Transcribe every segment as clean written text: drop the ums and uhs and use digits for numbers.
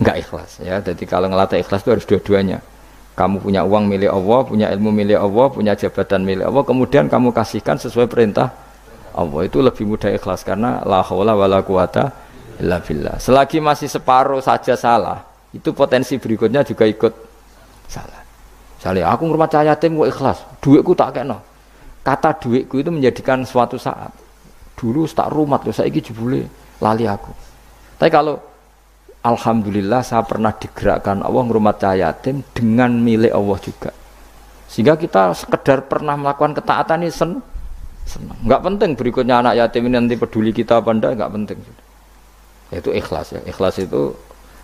enggak ikhlas ya. Jadi kalau ngelatih ikhlas itu harus dua-duanya. Kamu punya uang milik Allah, punya ilmu milik Allah, punya jabatan milik Allah, kemudian kamu kasihkan sesuai perintah Allah, itu lebih mudah ikhlas karena la haula wala quwata illa billah. Selagi masih separuh saja salah, itu potensi berikutnya juga ikut salah. Misalnya aku ngurmat cahaya yatim kok ikhlas, duitku tak kena. Kata duitku itu menjadikan suatu saat. Dulu tak rumat loh, saiki jebule lali aku. Tapi kalau alhamdulillah saya pernah digerakkan Allah ngurmat cahaya yatim dengan milik Allah juga. Sehingga kita sekedar pernah melakukan ketaatan ini senang. Enggak penting berikutnya anak yatim ini nanti peduli kita apa enggak penting. Itu ikhlas ya. Ikhlas itu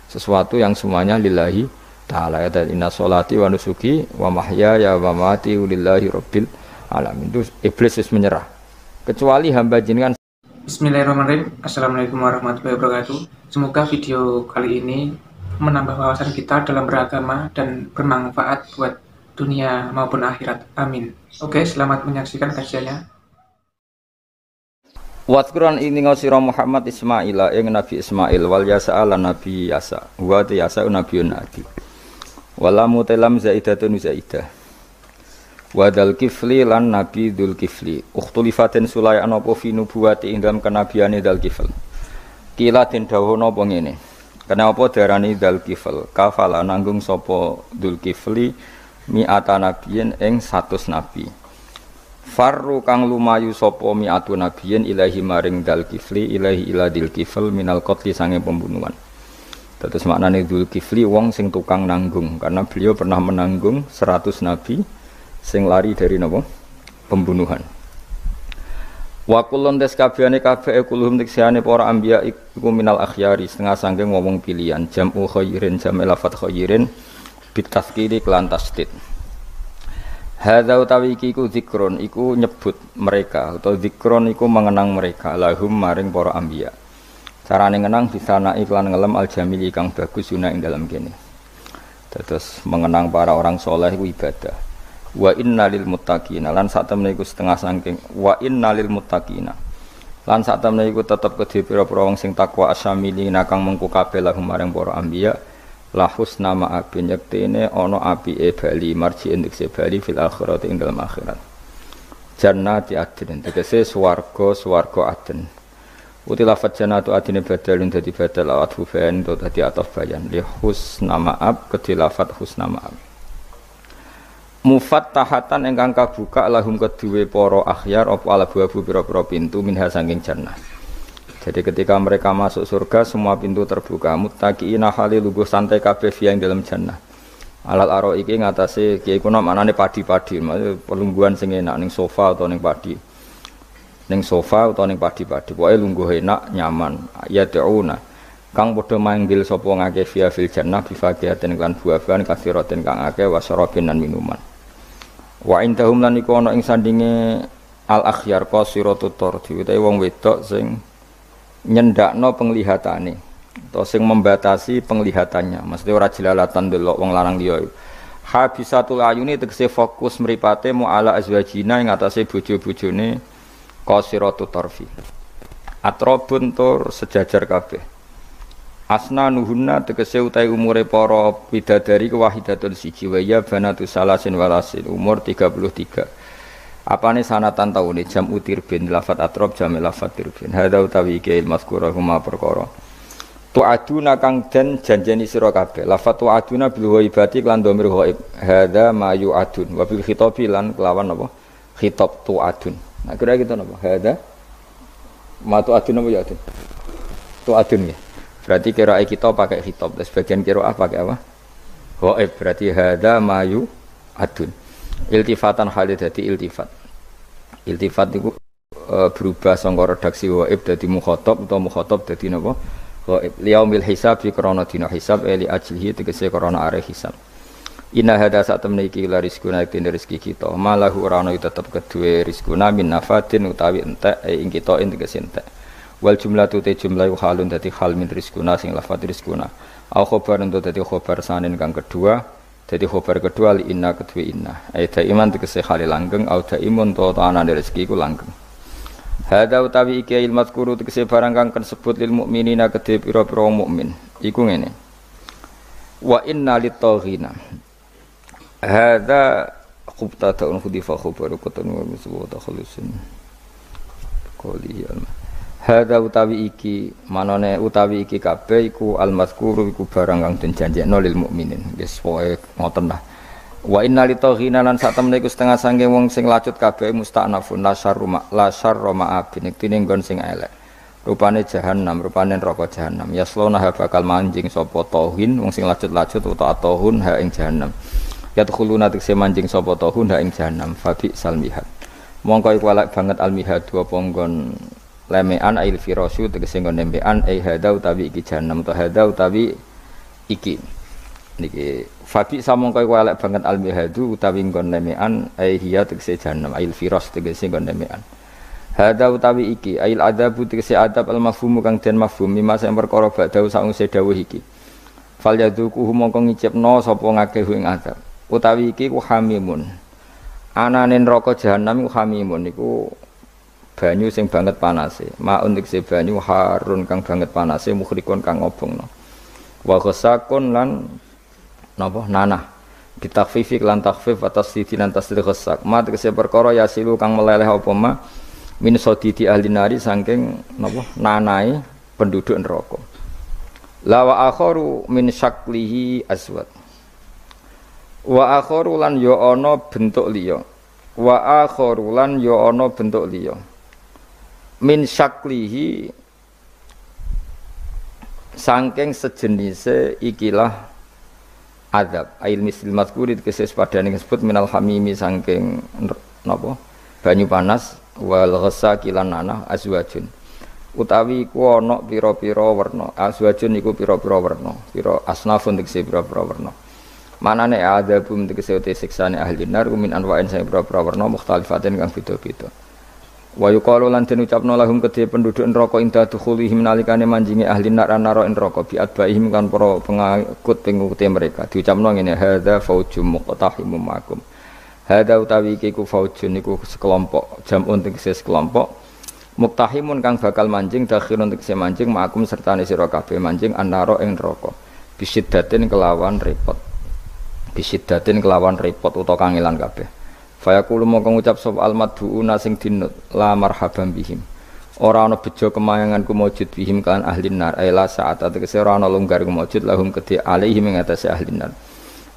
sesuatu yang semuanya lillahi ta'ala ya, inna sholati wa nusuki wa mahyaya wa mamati lillahi rabbil alamin. Itu iblis menyerah kecuali hamba jenengan. Bismillahirrahmanirrahim. Assalamualaikum warahmatullahi wabarakatuh. Semoga video kali ini menambah wawasan kita dalam beragama dan bermanfaat buat dunia maupun akhirat, amin. Oke, selamat menyaksikan kajiannya. Wadkuran ini ngosiro Muhammad Ismaila yang Nabi Ismail wal yasa ala Nabi Yasa wa yasa Nabiun Adi walamu telam zaidatun zaidah wadal kifli lan Nabi Dzul Kifli ukhtulifatin sulai anopo fi nubuwati ing dalam kenabiane Dzul Kifl kila den dawuh napa ngene kenapa darani Dzul Kifl kafala nanggung sapa Dzul Kifli mi'ata nabiyin ing 100 nabi farru kang lumayu sapa mi'atu nabiyin ilahi maring Dzul Kifli ilahi ila Dzul Kifl minal qatli sange pembunuhan. Terus maknane Dzul Kifli wong sing tukang nanggung karena beliau pernah menanggung 100 nabi sing lari dari napa pembunuhan. Wa kullun taskabiyane kabeh kulhum tiksane para anbiya iku minal akhyari setengah saking wong pilihan jam'u khairin jam'u lafat khairin bitaskiri kelan tasdid. Hadza utawi iki iku zikrun iku nyebut mereka atau zikron iku mengenang mereka lahum maring para anbiya. Carane ngenang disana iklan ngelem al-jamili kang bagus guna ing dalam kene. Terus mengenang para orang soleh iku ibadah. Wa innalil muttaqina lan sak temene iku setengah saking wa innalil muttaqina. Lan sak temene iku tetep kedhe pira-pira wong sing takwa asyamilina kang mengku kabeh lahum maring para anbiya. La husna ma'abin yaktene ana apike bali marji indekse bali fil akhirat ing dalam akhirat. Jannati adnin tegese swarga adn. Uti lafadz jannatu adine badalun dadi badal awat hufain to dadi ataf bayan li husna ma'ab kedhe lafadz husna ma'ab. Mufattahatan ingkang kabuka lahum kedue para akhyar apa alabu pira-pira pintu minha saking jannah. Jadi ketika mereka masuk surga semua pintu terbuka muttaqiina halil lungguh santai kabeh yang dalam jannah. Alal aro iki ngatasé kiye kuna manane padi-padi, pelungguhan sing enak ning sofa utawa ning padi. Ning sofa utawa ning padi-padi, pokoke lungguh enak, nyaman. Ya ta'una. Kang padha manggil sapa ngake via fil jannah bifaqiatin lan buah-buahan kathiratin kang akeh wasarabin lan minuman. Wa indahum lan iku ana ing sandinge al akhyar qasiratut tardi utawa wong wedok sing nyendakno penglihatane atau sing membatasi penglihatannya, maksudnya ora jelalatan delok wong lanang liya. Habisatul ayuni tegese fokus mripate mu ala azwajina ing atase bojo-bojone qasiratut tarfi. Atrobun tur sejajar kabeh. Asna nuhunna tegese utahe umure para bidadari kewahidatun siji wa ya banatu salasin walasin umur 33. Apane sanatan taune jam utir bin lafat atrob jam lafat tirbin. Hadza utawi iki mazkura huma perkara. Tu'aduna kang den janjeni sira kabeh. Lafat tu'aduna bil ghaibati lan dhamir ghaib. Hadza ma yu'adun wa bil khitabi lan kelawan apa? Khitab tu'adun. Nah kira gitu napa? Hadza ma tu'adun apa yu'adun? Tu'adun ya. Berarti qiraah kita pakai khitab, dan sebagian qiraah pakai apa? Ghaib. Berarti hadza ma yu'adun. Iltifatan halid dadi iltifat. Iltifat itu berubah sangka redaksi ghaib dadi mukhatab utawa mukhatab dadi napa? Ghaib. Liyaumil hisab fi krana dina hisab li ajlihi tegese krana are hisab. Inna hadza satamne iki la rizquna iki rezeki kita. Malahu rana tetep kedue rizquna min nafatin utawi entek ing kita tegese entek. Wal jumlatu te jumlah halun dadi hal min rizquna sing lafat rizquna. Au khabar untuk dadi khabar sanin kang kedua. Jadi khabar kedua li inna kedua inna. Aida iman tegese khali langgeng au daimun to anane rezeki ku langgeng. Hadza utawi iki ilmat kuru tegese barang kang disebut lil mukminina kedhe pira-pira mukmin. Iku ngene. Wa inna lit-taghina hadza qubtatun khudifa khabaru qatun wa miswa takhalusun qoliyal hadza utawi iki manane utawi iki kabeh iku al-mazkuru iku barang kang den janjekno lil mukminin wis pokoke ngoten lah. Wa inna lit-taghina lan sak temene iku setengah sange wong sing lacut kabeh musta'nafun la syarra ma'abin iktine nggon sing elek rupane jahanam rupane neraka jahanam yaslona bakal manjing sapa tauhin wong sing lacut-lacut utawa tauhun ha ing jahanam yadkhuluna tikse manjing sapa tauhun ha ing jahanam fabi salmihat mongko iku elek banget almihad apa nggon lemean ail firasu tegese nggon nembean hada utawi iki jahanam to hada utawi iki niki fabi samongko iku elek banget almihadu utawi nggon lemean hiya tegese jahanam ail firas tegese nggon lemean hada utawi iki ail adabu tegese adab al mafhum kang den mafhum mimma sing perkara badau sakwise dawuh iki fal yaduku mongko ngicipno sapa ngakeh ing adab utawi iki ku hamimun anane neraka jahanam ku hamimun niku banyu sing banget panase maun tegese banyu harun kang banget panase mukhrikun kang ngobongno wa ghasakun lan napa nanah bitakfifik lan takfif atas siti lan tasdid ghasak ma tegese perkara yasilu kang meleleh apa ma min sodidi ahli nari saking napa nanai penduduk neraka la wa akharu min syaklihi aswad wa akharu lan ya ana bentuk liya wa akharu lan ya ana bentuk liya min syaklihi saking sejenise ikilah adab ail misil mazkuri keses padane disebut minal hamimi saking napa banyu panas wal ghasaki lan nanah azwajun utawi iku ana pira-pira werna azwajun iku pira-pira werna pira asnafun tegese pira-pira werna manane adzabum tegese uti siksane ahli nar min anwa'in sing pira-pira werna mukhtalifatin kang beda-beda wa yuqalu lan den ucapno lahum kedhe penduduk neraka inda dukhulihim nalikane manjinge ahli nar anara neraka bi adbaihim kan para pengikut mereka diucapno ngene hadza faujum muqtahimum ma'akum hada utawi iki ku faujun niku sekelompok jamun tegese sekelompok muktahimun kang bakal manjing dakhirun tegese manjing ma'akum sertane sira kabeh manjing annara ing neraka bisiddatin kelawan repot utawa kangelan kabeh fayaqulu mongko ngucap sapa almadhuuna sing dinut la marhaban bihim ora ana bejo kemayangan kumujud bihim kan ahli nar ila saat tegese ora ana longgar kumujud lahum kedhi alaihim ing atase ahli nar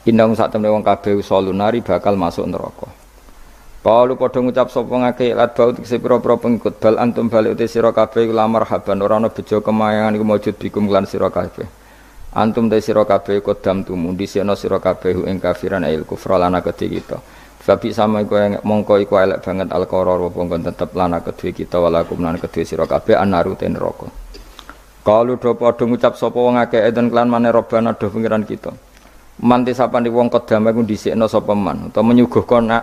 indang sak temene wong kabeh usulunari bakal masuk neraka. Paulu padha ngucap sapa ngake lat baut sing pira-pira pengikut bal antum balik uti sira kabeh la marhaban ora ana bejo kemayangan iku maujud bikum lan sira kabeh. Antum te sira kabeh kodam tumundi sira sira kabeh ing kafiran ail kufra lan kedhe kita. Fabi sama iku mongko iku elek banget alqarar apa nggon tetep lan kedhe kita walakum lan kedhe sira kabeh anaru ten neraka. Kalu do padha ngucap sapa wong akeh eden klan maneh robana do pengiran kita. Manti sapane wong kedame ku dhisikno sapa man utawa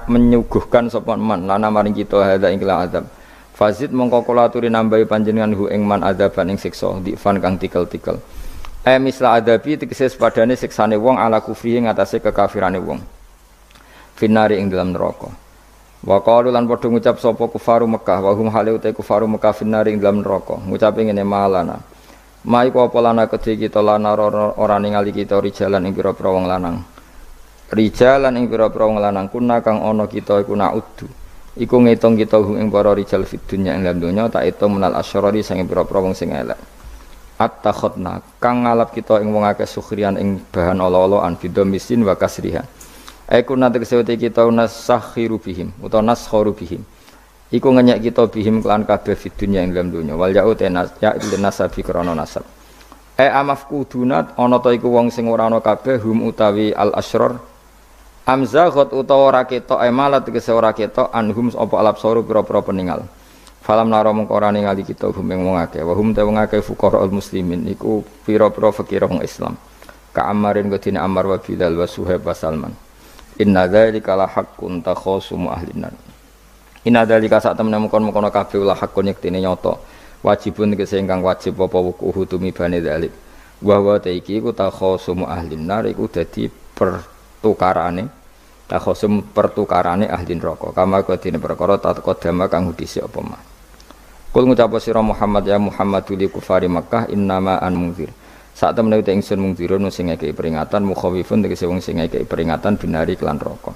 menyuguhkan sapa man lana maring kita hadza ing azab fazid mongko kula aturi nambahi panjenengan hu ing man adzaban ing siksa difan kang tikel-tikel misla adabi tegese padane siksane wong ala kufri ing atase kekafirane wong finari ing dalam neraka wa qalu lan padha ngucap sapa kufaru Mekah wa hum halu te kufaru Mekah finari ing dalam neraka ngucape ngene malana mai ku apa lana kedhe kita lana ora ningali kita rijalan ing pira-pira wong lanang kuna kang ana kita iku naudu iku ngitung kita ing para rijal fid dunya ing dalam donya tak itung menal asyarari sing pira-pira wong sing elek at-takhadna kang ngalap kita ing wong akeh sukhrian ing bahan ala-alaan bidomisin wa kasriha aku nanti kesewete kita nasakhiru bihim utawa naskharu bihim iku ngenyek kita bihim kelan kabeh fid dunya ing dalam dunya wal ya'u tenas ya nasabi krana nasab amafkudunat ana ta iku wong sing ora ana kabeh hum utawi al asyrar amzaghat utawa ora ketok malat tegese ora ketok anhum apa alabsaru pira-pira peninggal falam nara mung ora ningali kita hum ing wong akeh wa hum te wong akeh fuqaraul muslimin iku pira-pira fakir wong Islam ka amarin godine Ammar wa Bilal wa Suhaib wa Salman inna dzalika la haqqun takhasumu ahlinan Ina dalika sak temene mukon-mukono kabeh ulah hakun yektine nyata wajibun tegese ingkang wajib apa wuku tumibane dalik wa ta iki ku takhasumu ahlin nar iku dadi pertukarane ahli neraka kama kodine perkara taqaddama kang dhisik apa mah kul ngucap sira Muhammad ya Muhammadu li kufari Makkah innama an munzir Sak temene uta ingsun mungdirun sing ngekeki peringatan mukhawifun tegese wong sing ngekeki peringatan binari kelan neraka.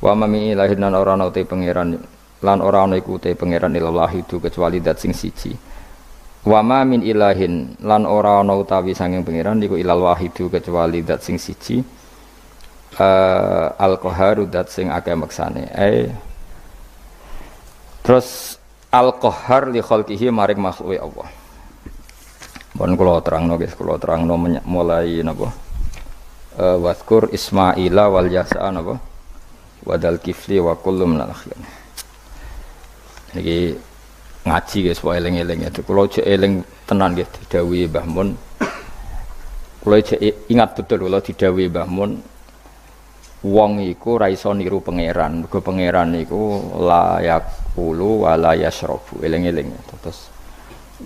Wa mami ilahin lan ora ana te pangeran lan ora ana iku te pangeran ilahi tu kecuali dat sing siji. Wa ma min ilahin lan ora ana utawi sanging pangeran iku ilal wahidu kecuali dat sing siji. Al-qaharu dat sing akeh maksane. Terus al-qahar li khalqihi maring makhluke Allah. Bon kula terangno guys, kula terangno mulai napa? Waskur Ismaila wal Yasa napa? Wadal kifli wa kullu minal akhyar. Niki ngaji guys, wae eling-eling ya. Kula jek eling tenan nggih didhawuhi Mbah Mun. Kula jek ingat betul kula didhawuhi Mbah Mun. Wong iku ra iso niru pangeran. Mergo pangeran iku la yaqulu wa la yashrabu. Eling-eling. Terus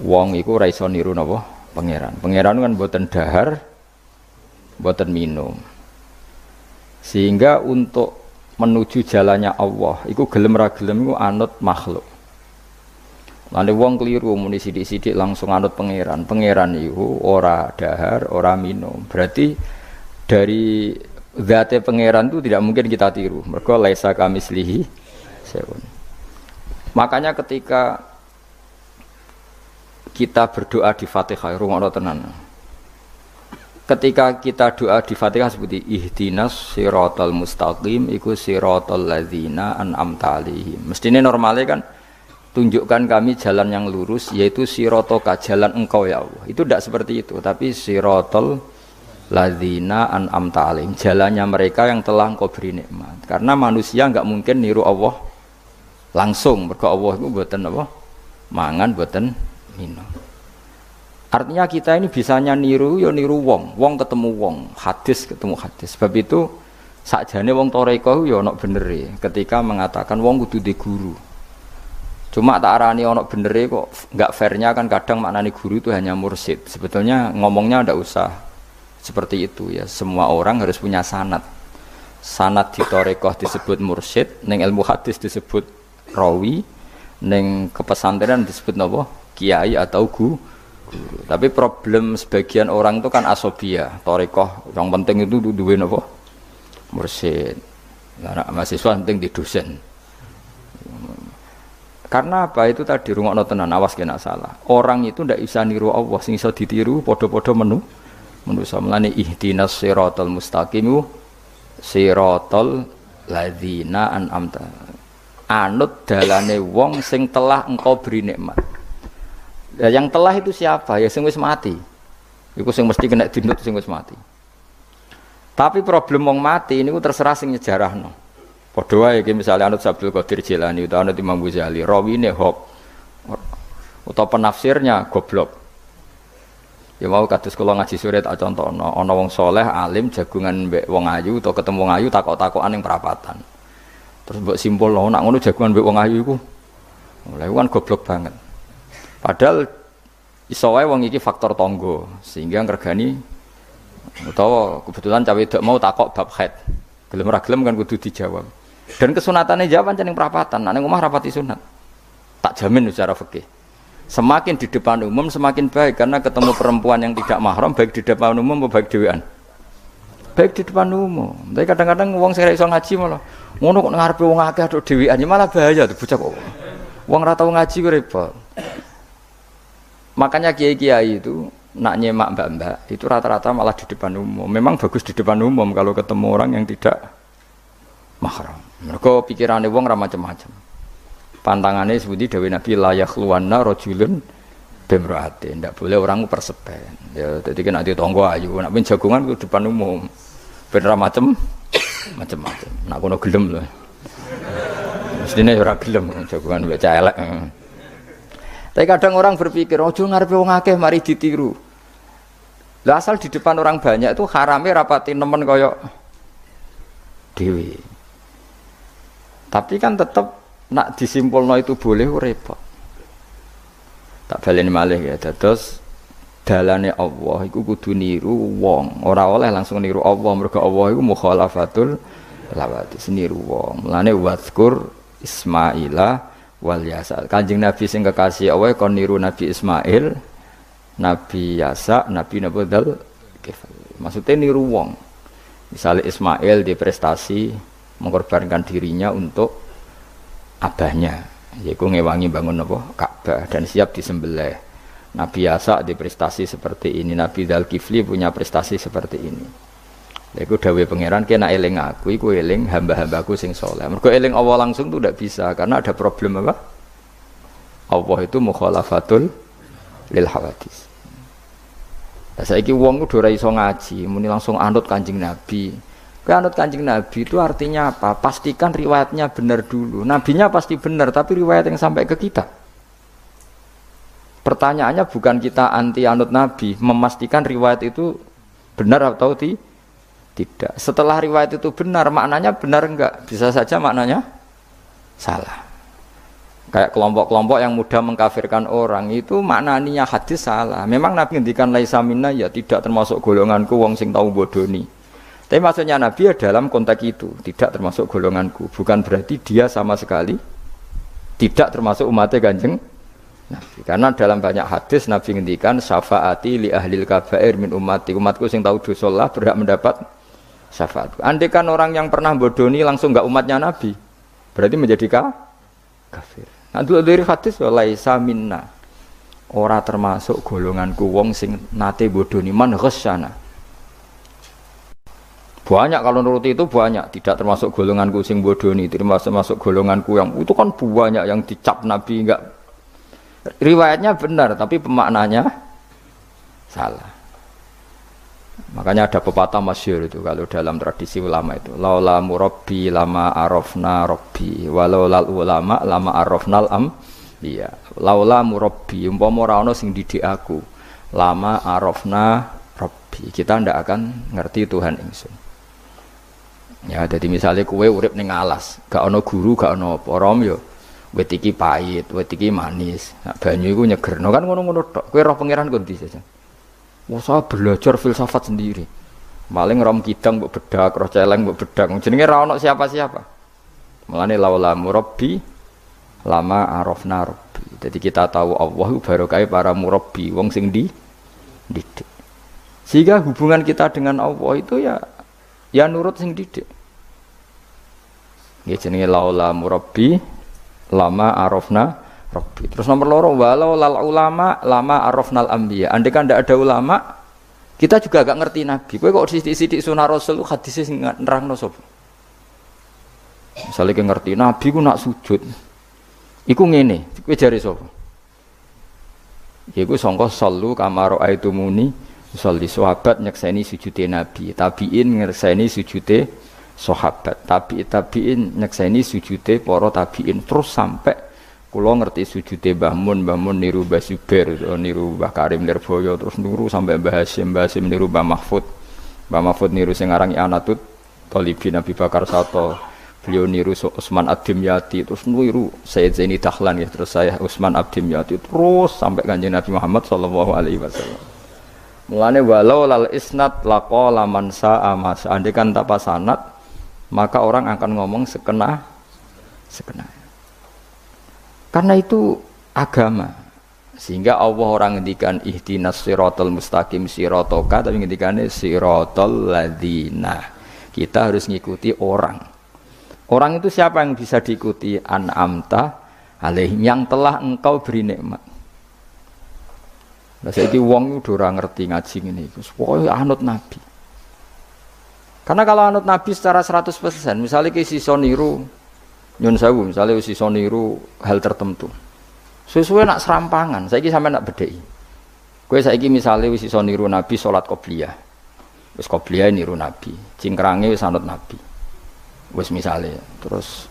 wong iku ra iso niru napa? Pangeran. Pangeran kan mboten dahar, mboten minum. Sehingga untuk menuju jalannya Allah, iku gelem ra gelem iku anut makhluk. Lan wong keliru muni sithik-sithik langsung anut pangeran. Pangeran iku ora dahar, ora minum. Berarti dari zate pangeran itu tidak mungkin kita tiru. Mergo laisa kamislihi syai'un. Makanya ketika kita berdoa di Fatihah, rungokno tenan. Ketika kita doa di Fatihah seperti ihdinas siratal mustaqim iku siratal ladzina an'amta 'alaihim. Mestine normale kan tunjukkan kami jalan yang lurus yaitu siratoka jalan engkau ya Allah. Itu tidak seperti itu, tapi siratal ladzina an'amta 'alaihim, jalannya mereka yang telah engkau beri nikmat. Karena manusia enggak mungkin niru Allah langsung, mergo Allah itu mboten apa? Mangan mboten minum. Artinya kita ini bisanya niru ya niru wong ketemu wong, hadis ketemu hadis. Sebab itu sakjane wong toreko ya ana benere ketika mengatakan wong kudu di guru. Cuma tak arani ana benere kok enggak fairnya kan kadang maknane guru itu hanya mursyid. Sebetulnya ngomongnya ndak usah seperti itu ya. Semua orang harus punya sanad. Sanad di toreko disebut mursyid, ning ilmu hadis disebut rawi, ning kepesantrenan disebut napa? Kiai atau guru. Tapi problem sebagian orang itu kan asobia, torikoh yang penting itu duwe napa? Mursyid. Lah mahasiswa penting di dosen. Karena apa? Itu tadi rungokno tenan, awas kena salah. Orang itu ndak bisa niru Allah, sing iso ditiru padha-padha manusa. Mulane ihdinas siratal mustaqim siratal ladzina an'amta. Anut dalane wong sing telah engkau beri nikmat. Ya, yang telah itu siapa? Ya sing wis mati. Iku sing mesti kena dinut sing wis mati. Tapi problem wong mati niku terserah sing nyejarahno. Padha wae iki misale anut Abdul Qadir Jilani utawa anut Imam Ghazali, rawine hok utawa penafsirnya goblok. Ya mau kados kula ngaji sore tak contohno, ana wong saleh alim jagungan mbek wong ayu utawa ketemu wong ayu takok-takokan ning perapatan. Terus mbok simpulno nak ngono jagungan mbek wong ayu iku. Lha iku kan goblok banget. Padahal iso wae wong iki faktor tangga sehingga ngregani utawa kebetulan cawe wedok mau takok bab haid. Gelem ora gelem kan kudu dijawab. Dan kesunatane jawab pancen ning perapatan, nek ning omah rapati sunat. Tak jamin secara fikih. Semakin di depan umum semakin baik karena ketemu perempuan yang tidak mahram baik di depan umum maupun baik dhewean. Baik di depan umum. Tapi kadang-kadang wong sing iso ngaji malah ngono kok ngarepe wong akeh tok dhewean ya malah bahaya tuh bocah kok. Wong ora tau ngaji ku repot. Makanya kiai-kiai itu nak nyemak mbak-mbak itu rata-rata malah di depan umum. Memang bagus di depan umum kalau ketemu orang yang tidak mahram. Mergo pikirane wong ora macam-macam. Pantangannya seperti dawuh Nabi la yakhluwanna rajulun bimra'atin. Ndak boleh orang persepen. Ya dadi nek ati tangga ayu, nek ben jagongan ku depan umum. Ben ora macam-macam. Nak kono gelem lho. Mestine ora gelem jagongan mbek cah elek. Tapi kadang orang berpikir, ojo ngarepe wong akeh mari ditiru. Lah asal di depan orang banyak itu harame rapati nemen kaya dhewe. Tapi kan tetap nak disimpulno itu boleh repot. Tak baleni malih ya. Dados dalane Allah iku kudu niru wong, ora oleh langsung niru Allah. Mergo Allah iku mukhalafatul lawatis niru wong. Mulane wazkur Ismaila wal Yasa. Kanjeng Nabi sing kekasih Allah kon niru Nabi Ismail, Nabi Yasa, Nabi Nabudal Maksudnya niru wong. Misalnya Ismail di prestasi mengorbankan dirinya untuk abahnya, yaitu ngewangi bangun apa? Ka'bah dan siap disembelih. Nabi Yasa di prestasi seperti ini, Nabi Dzulkifli punya prestasi seperti ini. Yaitu dawuh pangeran kena eling aku, iku eling hamba-hambaku sing saleh. Mergo eling Allah langsung itu tidak bisa karena ada problem apa? Allah itu mukhalafatul lil hawadis. Lah saiki wong kudu ora iso ngaji, muni langsung anut Kanjeng Nabi. Kowe anut Kanjeng Nabi itu artinya apa? Pastikan riwayatnya benar dulu. Nabinya pasti benar, tapi riwayat yang sampai ke kita. Pertanyaannya bukan kita anti anut Nabi, memastikan riwayat itu benar atau tidak. Setelah riwayat itu benar, maknanya benar enggak? Bisa saja maknanya salah. Kayak kelompok-kelompok yang mudah mengkafirkan orang itu maknanya hadis salah. Memang Nabi ngendikan laisa minna ya tidak termasuk golonganku wong sing tahu bodoni. Tapi maksudnya Nabi ya dalam konteks itu tidak termasuk golonganku. Bukan berarti dia sama sekali tidak termasuk umatnya Kanjeng Nabi. Karena dalam banyak hadis Nabi ngendikan syafaati li ahlil kabair min ummati. Umatku sing tahu dosa Allah berhak mendapat syafaat. Andai kan orang yang pernah bodoni langsung enggak umatnya Nabi, berarti menjadi kafir. Nah, dari hadis laisa minna. Ora termasuk golonganku wong sing nate bodoni man ghasyana. Banyak kalau nuruti itu banyak, tidak termasuk golonganku sing bodoni, termasuk golonganku yang itu kan banyak yang dicap Nabi enggak. Riwayatnya benar tapi pemaknanya salah. Makanya ada pepatah masyhur itu kalau dalam tradisi ulama itu laula murabbi lama arafna rabbi walau lal ulama lama arafnal iya laula murabbi umpama ora ana sing didik aku lama arafna rabbi kita ndak akan ngerti Tuhan ingsun. Ya jadi misalnya kowe urip ning alas gak ana guru gak ana apa rom yo wit iki pahit wit iki manis nah, banyu iku nyegerno kan ngono-ngono tok kowe roh pangeran kok ndi saja. Saya belajar filsafat sendiri. Paling rom kidang mbok bedak, roh celeng mbok bedak. Jenenge ra ono siapa-siapa. Mulane laula murabbi lama arafna rabbi. Jadi kita tahu Allah barokah para murabbi, wong sing didik. Sehingga hubungan kita dengan Allah itu ya nurut sing didik. Nggih jenenge laula murabbi lama arafna Rabbi. Terus nomor loro walau lal ulama lama arafnal anbiya. Andai kan ndak ada ulama, kita juga gak ngerti Nabi. Kowe kok sithik-sithik sunah Rasul hadis sing nerangno sapa? Misale ki ngerti Nabi ku nak sujud. Iku ngene, kowe jare sapa? Iku sangka sallu kama raaitumuni sholli sahabat nyekseni sujude Nabi. Tabiin nyekseni sujude sahabat. Tabiin nyekseni sujude para tabiin terus sampai kula ngerti sujude Mbah Mun niru Mbah Zubair, niru Mbah Karim Lirboyo, terus niru sampai Mbah Hasyim niru Mbah Mahfud niru sing aran Anatut Thalibin Nabi Bakar Sato, beliau niru Utsman Ad-Dimyati, terus niru Sayyid Zaini Dahlan ya, terus saya Utsman Ad-Dimyati terus sampai Kanjeng Nabi Muhammad sallallahu alaihi wasallam. Mulane walau lal isnad laqala man sa'a mas, andai kan tanpa sanad maka orang akan ngomong sekena. Karena itu agama. Sehingga Allah orang ngendikan ihdinas siratal mustaqim siratoka, tapi ngendikane siratal ladzina. Kita harus ngikuti orang. Orang itu siapa yang bisa diikuti? An'amta alaihim, yang telah engkau beri nikmat. Lah saiki wong udah ora ngerti ngaji ngene iku. Pokoke anut Nabi. Karena kalau anut Nabi secara 100%, misalnya ki sisa niru nyun sewu misalnya wis iso niru hal tertentu. Sesuai nak serampangan, saiki sampean nak bedheki. Kowe saiki misale wis iso niru Nabi salat qobliyah. Wis qobliyah niru Nabi, cingkrange wis anut Nabi. Wis misale terus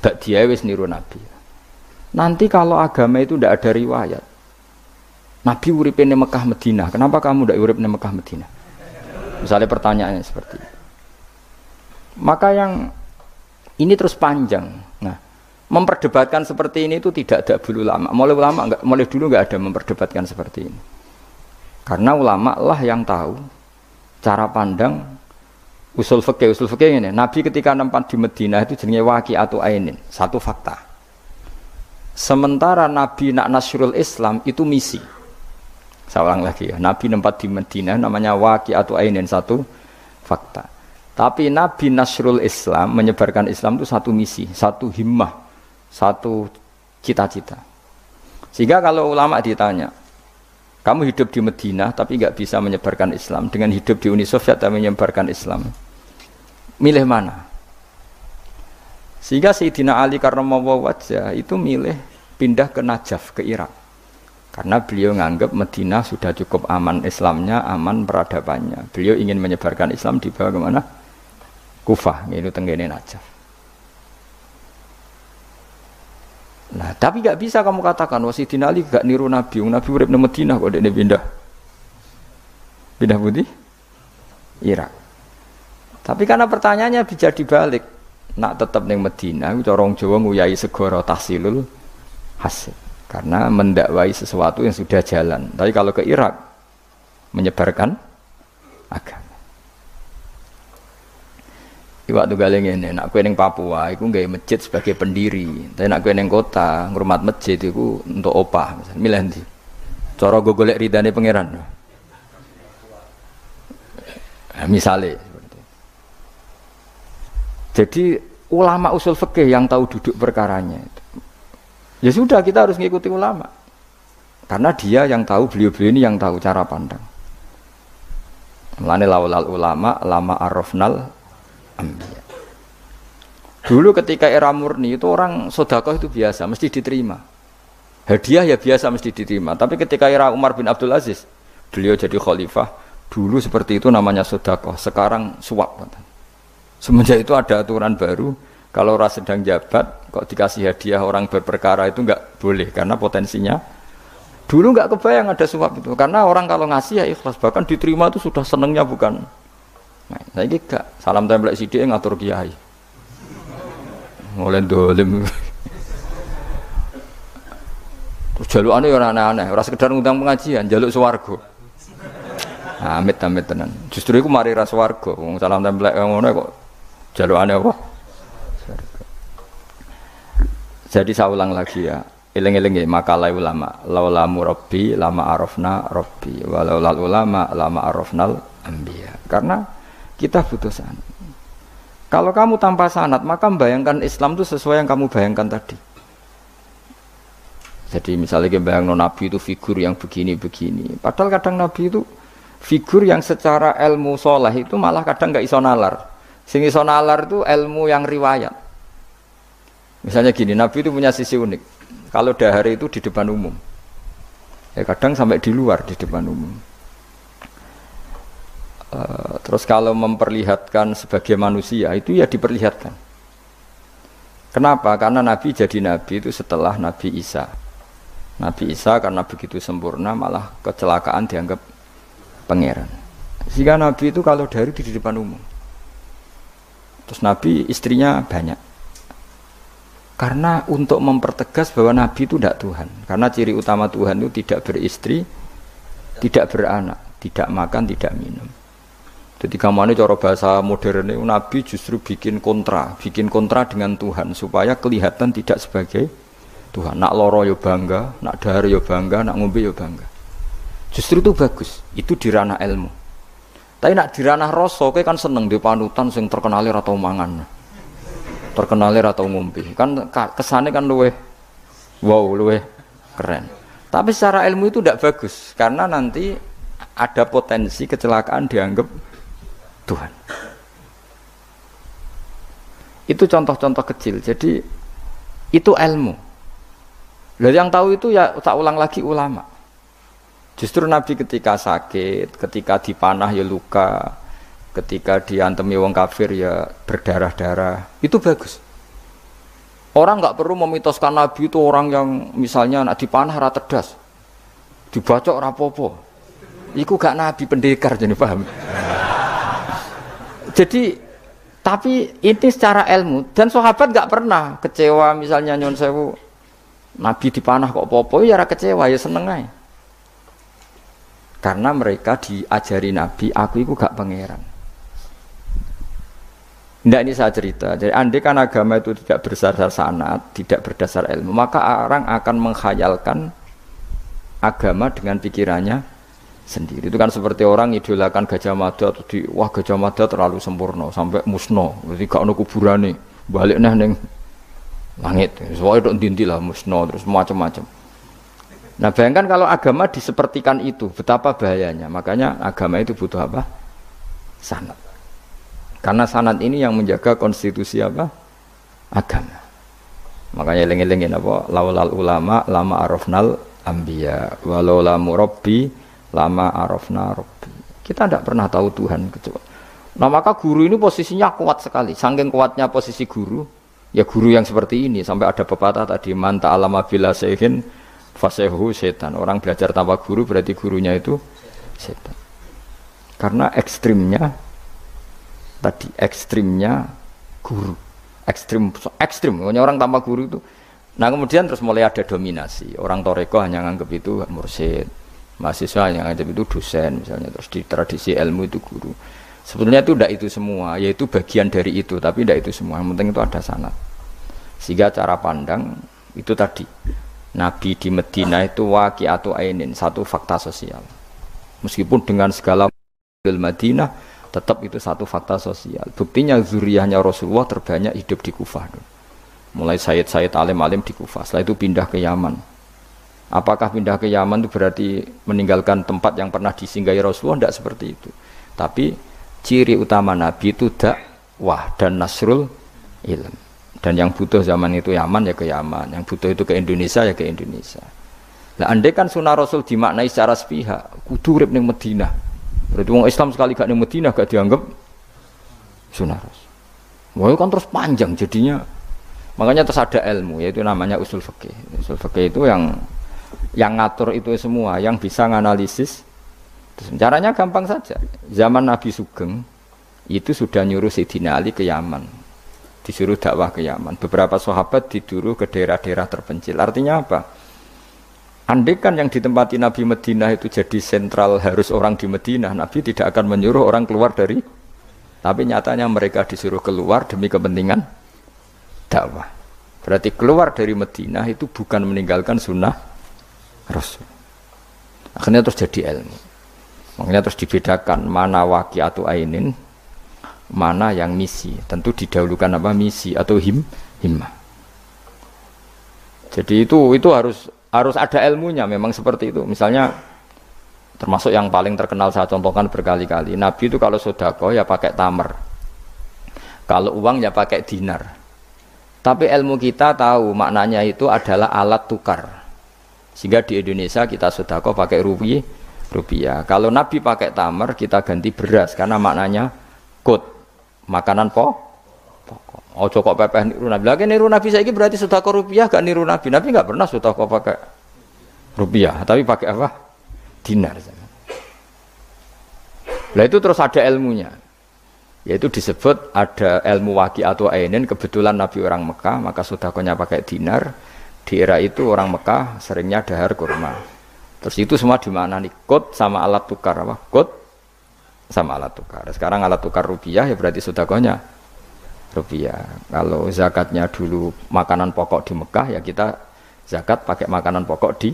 ba'diyah wis niru Nabi. Nanti kalau agama itu ndak ada riwayat. Nabi uripe ning Mekah Madinah, kenapa kamu ndak urip ning Mekah Madinah? Misalnya pertanyaannya seperti itu. Maka yang ini terus panjang. Nah, memperdebatkan seperti ini itu tidak ada dulu ulama. Mulai dulu nggak ada memperdebatkan seperti ini. Karena ulama lah yang tahu cara pandang usul fikih ini. Nabi ketika nempat di Madinah itu jenenge waqi'atu ainin, satu fakta. Sementara Nabi nak nasrul Islam itu misi. Saya ulang lagi ya. Nabi nempat di Madinah namanya waqi'atu ainin, satu fakta. Tapi Nabi Nasrul Islam, menyebarkan Islam itu satu misi, satu himmah, satu cita-cita. Sehingga kalau ulama ditanya, kamu hidup di Madinah tapi nggak bisa menyebarkan Islam, dengan hidup di Uni Soviet tapi menyebarkan Islam, milih mana? Sehingga Sayyidina Ali karramallahu wajhah itu milih pindah ke Najaf, ke Irak. Karena beliau menganggap Madinah sudah cukup aman Islamnya, aman peradabannya. Beliau ingin menyebarkan Islam di bawah kemana? Kufah, yaitu tenggene Najaf. Nah, tapi gak bisa kamu katakan, wah Sayyidina Ali gak niru Nabi. Nabi urip di Madinah kok dia pindah. Pindah putih? Irak. Tapi karena pertanyaannya bisa dibalik. Nak tetap di Madinah, corong Jawa nguyai segoro tahsilul hasil. Karena mendakwai sesuatu yang sudah jalan. Tapi kalau ke Irak, menyebarkan agama. Waktu galeng ini, nak kue neng Papua, aku nggak masjid sebagai pendiri. Tapi nak kue neng kota, ngurmat masjid itu untuk opah. Misalnya, milih nanti. Cara gue golek ridane pangeran. Nah, misalnya. Jadi ulama usul fikih yang tahu duduk perkaranya. Ya sudah, kita harus mengikuti ulama. Karena dia yang tahu, beliau-beliau ini yang tahu cara pandang. Mulane laulal ulama lama arrafnal ambiya. Dulu ketika era murni itu orang sedekah itu biasa, mesti diterima. Hadiah ya biasa mesti diterima. Tapi ketika era Umar bin Abdul Aziz, beliau jadi khalifah, dulu seperti itu namanya sedekah, sekarang suap. Semenjak itu ada aturan baru, kalau orang sedang jabat, kok dikasih hadiah orang berperkara itu enggak boleh, karena potensinya dulu enggak kebayang ada suap itu, karena orang kalau ngasih ya ikhlas, bahkan diterima itu sudah senengnya bukan. Nah, saya enggak, salam templek sidik ngatur kiai, mulai dolim. Terus jalukannya orang aneh-aneh, orang sekedar ngundang pengajian, jaluk swarga. Amit tenan. Justru itu mari ras swarga, salam templek ngono kok jalukane apa? Jadi saya ulang lagi ya, eling-eling ya, makalah ulama, laula murabbi lama arafna rabbi, walau lal ulama lama arafnal anbiya. Karena kita butuh sanad. Kalau kamu tanpa sanad, maka membayangkan Islam itu sesuai yang kamu bayangkan tadi. Jadi misalnya bayangkan Nabi itu figur yang begini-begini. Padahal kadang Nabi itu figur yang secara ilmu soleh itu malah kadang nggak iso nalar. Sing iso nalar itu ilmu yang riwayat. Misalnya gini, Nabi itu punya sisi unik. Kalau dahar itu di depan umum, ya kadang sampai di luar di depan umum. Terus kalau memperlihatkan sebagai manusia itu ya diperlihatkan. Kenapa? Karena Nabi jadi Nabi itu setelah Nabi Isa. Nabi Isa karena begitu sempurna malah kecelakaan dianggap pangeran. Sehingga Nabi itu kalau dahar di depan umum. Terus Nabi istrinya banyak. Karena untuk mempertegas bahwa Nabi itu tidak Tuhan. Karena ciri utama Tuhan itu tidak beristri, tidak beranak, tidak makan, tidak minum. Jadi kamane cara bahasa modern itu Nabi justru bikin kontra dengan Tuhan supaya kelihatan tidak sebagai Tuhan. Nak loro yo bangga, nak dahar yo bangga, nak ngombe yo bangga. Justru itu bagus. Itu di ranah ilmu. Tapi nak di ranah rasa kowe kan seneng di panutan sing terkenal ora tau mangan. Terkenalnya atau ngumpi kan kesannya kan luweh wow, luweh keren. Tapi secara ilmu itu tidak bagus karena nanti ada potensi kecelakaan dianggap Tuhan. Itu contoh-contoh kecil. Jadi itu ilmu. Lah yang tahu itu ya tak ulang lagi ulama. Justru Nabi ketika sakit, ketika dipanah ya luka, ketika diantemi wong kafir ya berdarah-darah, itu bagus. Orang nggak perlu memitoskan Nabi itu orang yang misalnya nak dipanah ra tedas, dibacok rapopo. Iku gak Nabi pendekar jadi paham. Jadi tapi ini secara ilmu dan sahabat nggak pernah kecewa misalnya nyon sewu Nabi dipanah kok popo ya ra kecewa ya seneng aja. Karena mereka diajari Nabi, aku itu gak pangeran. Tidak, ini saya cerita. Jadi andai kan agama itu tidak berdasar sanad, tidak berdasar ilmu, maka orang akan menghayalkan agama dengan pikirannya sendiri. Itu kan seperti orang idolakan Gajah Mada atau wah Gajah Mada terlalu sempurna sampai musno. Jadi gak ono kuburane. Balik ning langit. Soale tok ndi lah musno terus macam-macam. Nah, bayangkan kalau agama disepertikan itu, betapa bahayanya. Makanya agama itu butuh apa? Sanad. Karena sanad ini yang menjaga konstitusi apa? Agama. Makanya eling-elingin apa? Laulal ulama lama arafnal anbiya walau la murabbi lama arafna rabbi. Kita tidak pernah tahu Tuhan kecuali. Nah, maka guru ini posisinya kuat sekali. Saking kuatnya posisi guru, ya guru yang seperti ini sampai ada pepatah tadi man ta'allama bila sayhin fasehu setan. Orang belajar tanpa guru berarti gurunya itu setan. Karena ekstrimnya guru. Ekstrim. Pokoknya orang tanpa guru itu. Nah, kemudian terus mulai ada dominasi. Orang toreko hanya nganggap itu mursyid. Mahasiswa yang ada itu dosen misalnya, terus di tradisi ilmu itu guru. Sebetulnya itu tidak itu semua, yaitu bagian dari itu, tapi tidak itu semua. Yang penting itu ada sanad. Sehingga cara pandang itu tadi, Nabi di Medina itu waqi'atu ainin, satu fakta sosial. Meskipun dengan segala Madinah, tetap itu satu fakta sosial. Buktinya zuriyahnya Rasulullah terbanyak hidup di Kufah. Mulai Sayyid alim-alim di Kufah, setelah itu pindah ke Yaman. Apakah pindah ke Yaman itu berarti meninggalkan tempat yang pernah disinggahi Rasulullah? Tidak seperti itu. Tapi ciri utama Nabi itu dakwah dan nasrul ilm. Dan yang butuh zaman itu Yaman ya ke Yaman, yang butuh itu ke Indonesia ya ke Indonesia. Nah, andai kan sunnah Rasul dimaknai secara sepihak, kudu urip ning Madinah. Berarti orang Islam sekali gak ning Madinah gak dianggap sunnah Rasul. Wah, kan terus panjang jadinya. Makanya terus ada ilmu, yaitu namanya usul fikih. Usul fikih itu yang ngatur itu semua, yang bisa menganalisis. Caranya gampang saja. Zaman Nabi Sugeng itu sudah nyuruh Sayyidina Ali ke Yaman, disuruh dakwah ke Yaman. Beberapa sahabat disuruh ke daerah-daerah terpencil. Artinya apa? Andai kan yang ditempati Nabi Madinah itu jadi sentral, harus orang di Madinah, Nabi tidak akan menyuruh orang keluar dari. Tapi nyatanya mereka disuruh keluar demi kepentingan dakwah. Berarti keluar dari Madinah itu bukan meninggalkan sunnah Rasul. Akhirnya terus jadi ilmu. Makanya terus dibedakan mana waqi'atu ainin, mana yang misi. Tentu didahulukan apa? Misi atau himmah. Jadi itu harus ada ilmunya, memang seperti itu. Misalnya termasuk yang paling terkenal saya contohkan berkali-kali. Nabi itu kalau sedekah ya pakai tamar. Kalau uang ya pakai dinar. Tapi ilmu kita tahu maknanya itu adalah alat tukar. Sehingga di Indonesia kita sedekah pakai rupiah. Kalau Nabi pakai tamar, kita ganti beras karena maknanya kut, makanan pokok. Ojo kok pepeh niru Nabi. Lagi niru Nabi saiki berarti sedekah rupiah gak niru Nabi. Nabi enggak pernah sedekah pakai rupiah, tapi pakai apa? Dinar. Lah itu terus ada ilmunya. Yaitu disebut ada ilmu waqi'atu ainin. Kebetulan Nabi orang Mekah, maka sedekahnya pakai dinar. Di era itu orang Mekah seringnya dahar kurma. Terus itu semua dimaknani kut sama alat tukar apa? Kut sama alat tukar. Sekarang alat tukar rupiah ya berarti sedekahnya rupiah. Kalau zakatnya dulu makanan pokok di Mekah ya kita zakat pakai makanan pokok di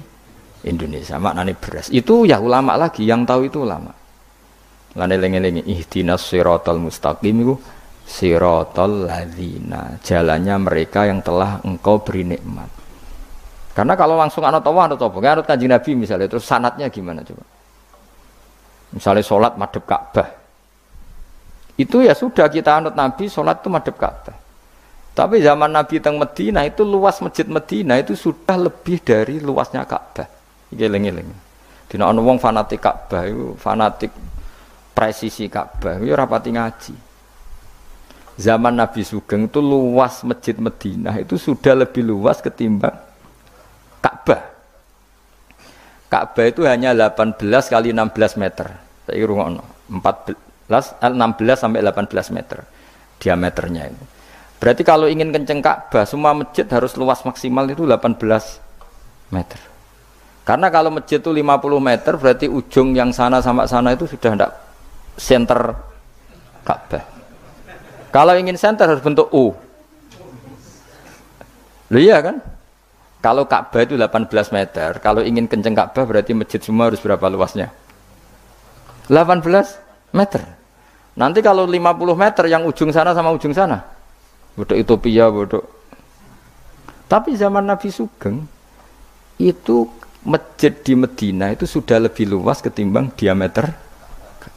Indonesia. Maknanya beras. Itu ya ulama lagi yang tahu itu ulama. Lan eling-eling ihdinas siratal mustaqim itu siratal ladzina. Jalannya mereka yang telah engkau beri nikmat. Karena kalau langsung anut Allah, anut Kanjeng Nabi misalnya, terus sanatnya gimana coba? Misalnya sholat madhep Ka'bah, itu ya sudah kita anut Nabi, sholat itu madhep Ka'bah. Tapi zaman Nabi teng Medina itu luas masjid Medina itu sudah lebih dari luasnya Ka'bah. Geleng-geleng. Dina ana wong fanatik Ka'bah, itu fanatik presisi Ka'bah, itu rapati ngaji. Zaman Nabi Sugeng itu luas masjid Medina itu sudah lebih luas ketimbang Ka'bah. Ka'bah itu hanya 18 kali 16 meter. Saya rungokno 16 sampai 18 meter diameternya itu. Berarti kalau ingin kenceng Ka'bah, semua masjid harus luas maksimal itu 18 meter. Karena kalau masjid itu 50 meter, berarti ujung yang sana sama sana itu sudah tidak center Ka'bah. Kalau ingin center harus bentuk U. Loh iya kan? Kalau Ka'bah itu 18 meter, kalau ingin kenceng Ka'bah berarti masjid semua harus berapa luasnya? 18 meter. Nanti kalau 50 meter yang ujung sana sama ujung sana, bodoh utopia, bodoh. Tapi zaman Nabi Sugeng itu masjid di Medina itu sudah lebih luas ketimbang diameter.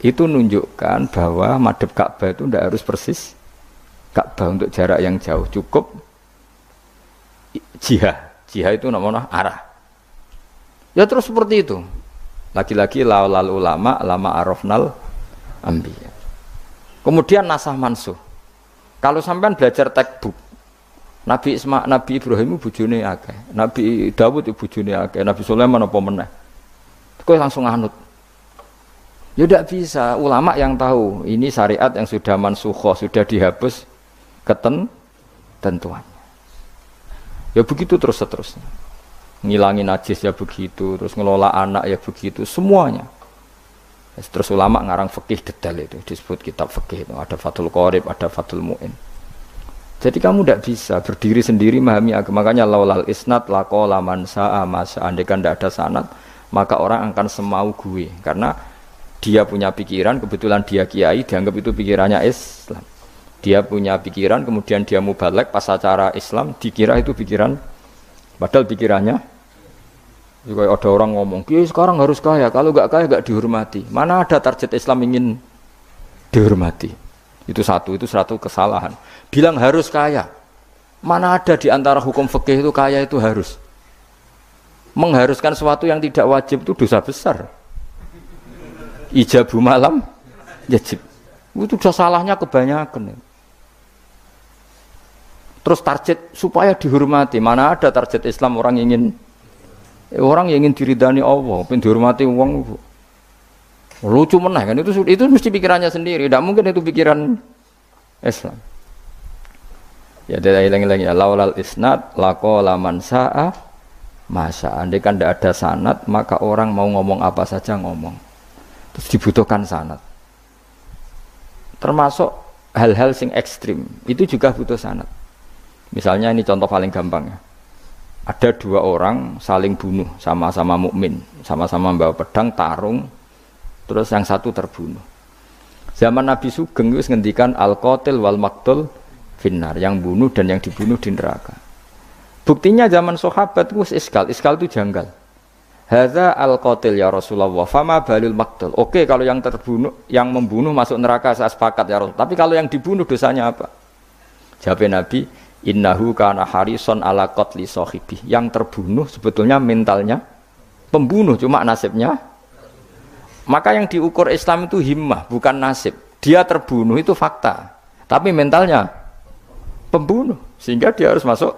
Itu menunjukkan bahwa madhep Ka'bah itu tidak harus persis Ka'bah untuk jarak yang jauh, cukup jihah. Jihah itu namanya arah. Ya terus seperti itu. Lagi-lagi laulal ulama lama arafnal anbiya. Kemudian nasah mansuh. Kalau sampean belajar textbook, Nabi Ibrahim bojone akeh, Nabi Dawud bojone akeh, Nabi Sulaiman apa meneh. Kowe langsung anut. Ya tidak bisa, ulama yang tahu ini syariat yang sudah mansukhoh, sudah dihapus ketentuannya. Ya begitu terus-terusnya. Ngilangin najis ya begitu, terus ngelola anak ya begitu, semuanya. Terus ulama ngarang fikih detail itu, disebut kitab fikih itu, ada Fathul Qorib, ada Fathul Mu'in. Jadi kamu tidak bisa berdiri sendiri memahami agama. Makanya laulal isnad laqala man sa'a masa, andaikan tidak ada sanad, maka orang akan semau gue, karena dia punya pikiran, kebetulan dia kiai, dianggap itu pikirannya Islam. Dia punya pikiran, kemudian dia mubalek pas acara Islam, dikira itu pikiran, padahal pikirannya juga ada orang ngomong, kiai sekarang harus kaya, kalau nggak kaya nggak dihormati. Mana ada target Islam ingin dihormati? Itu satu kesalahan. Bilang harus kaya, mana ada di antara hukum fikih itu kaya itu harus. Mengharuskan sesuatu yang tidak wajib itu dosa besar. Ijabu malam wajib. Itu sudah salahnya kebanyakan. Terus target supaya dihormati, mana ada target Islam orang yang ingin diridani Allah, pengen dihormati wong. Lucu meneh kan, itu mesti pikirannya sendiri, tidak mungkin itu pikiran Islam. Ya dari lagi ya, laulal isnad laqala man sa'a masa. Andai kan tidak ada sanad, maka orang mau ngomong apa saja ngomong. Terus dibutuhkan sanad. Termasuk hal-hal sing ekstrim, itu juga butuh sanad. Misalnya ini contoh paling gampang ya. Ada dua orang saling bunuh, sama-sama mukmin, sama-sama bawa pedang, tarung, terus yang satu terbunuh. Zaman Nabi Sugeng itu ngendikan al-qatil wal maqtul finnar, yang bunuh dan yang dibunuh di neraka. Buktinya zaman sahabat itu iskal itu janggal. Hadza al-qatil ya Rasulullah, fama balil maqtul. Oke, kalau yang terbunuh, yang membunuh masuk neraka saya sepakat ya Rasul. Tapi kalau yang dibunuh dosanya apa? Jawab Nabi, innahu kana harison ala qatli sahibi. Yang terbunuh sebetulnya mentalnya pembunuh, cuma nasibnya. Maka yang diukur Islam itu himmah, bukan nasib. Dia terbunuh itu fakta, tapi mentalnya pembunuh, sehingga dia harus masuk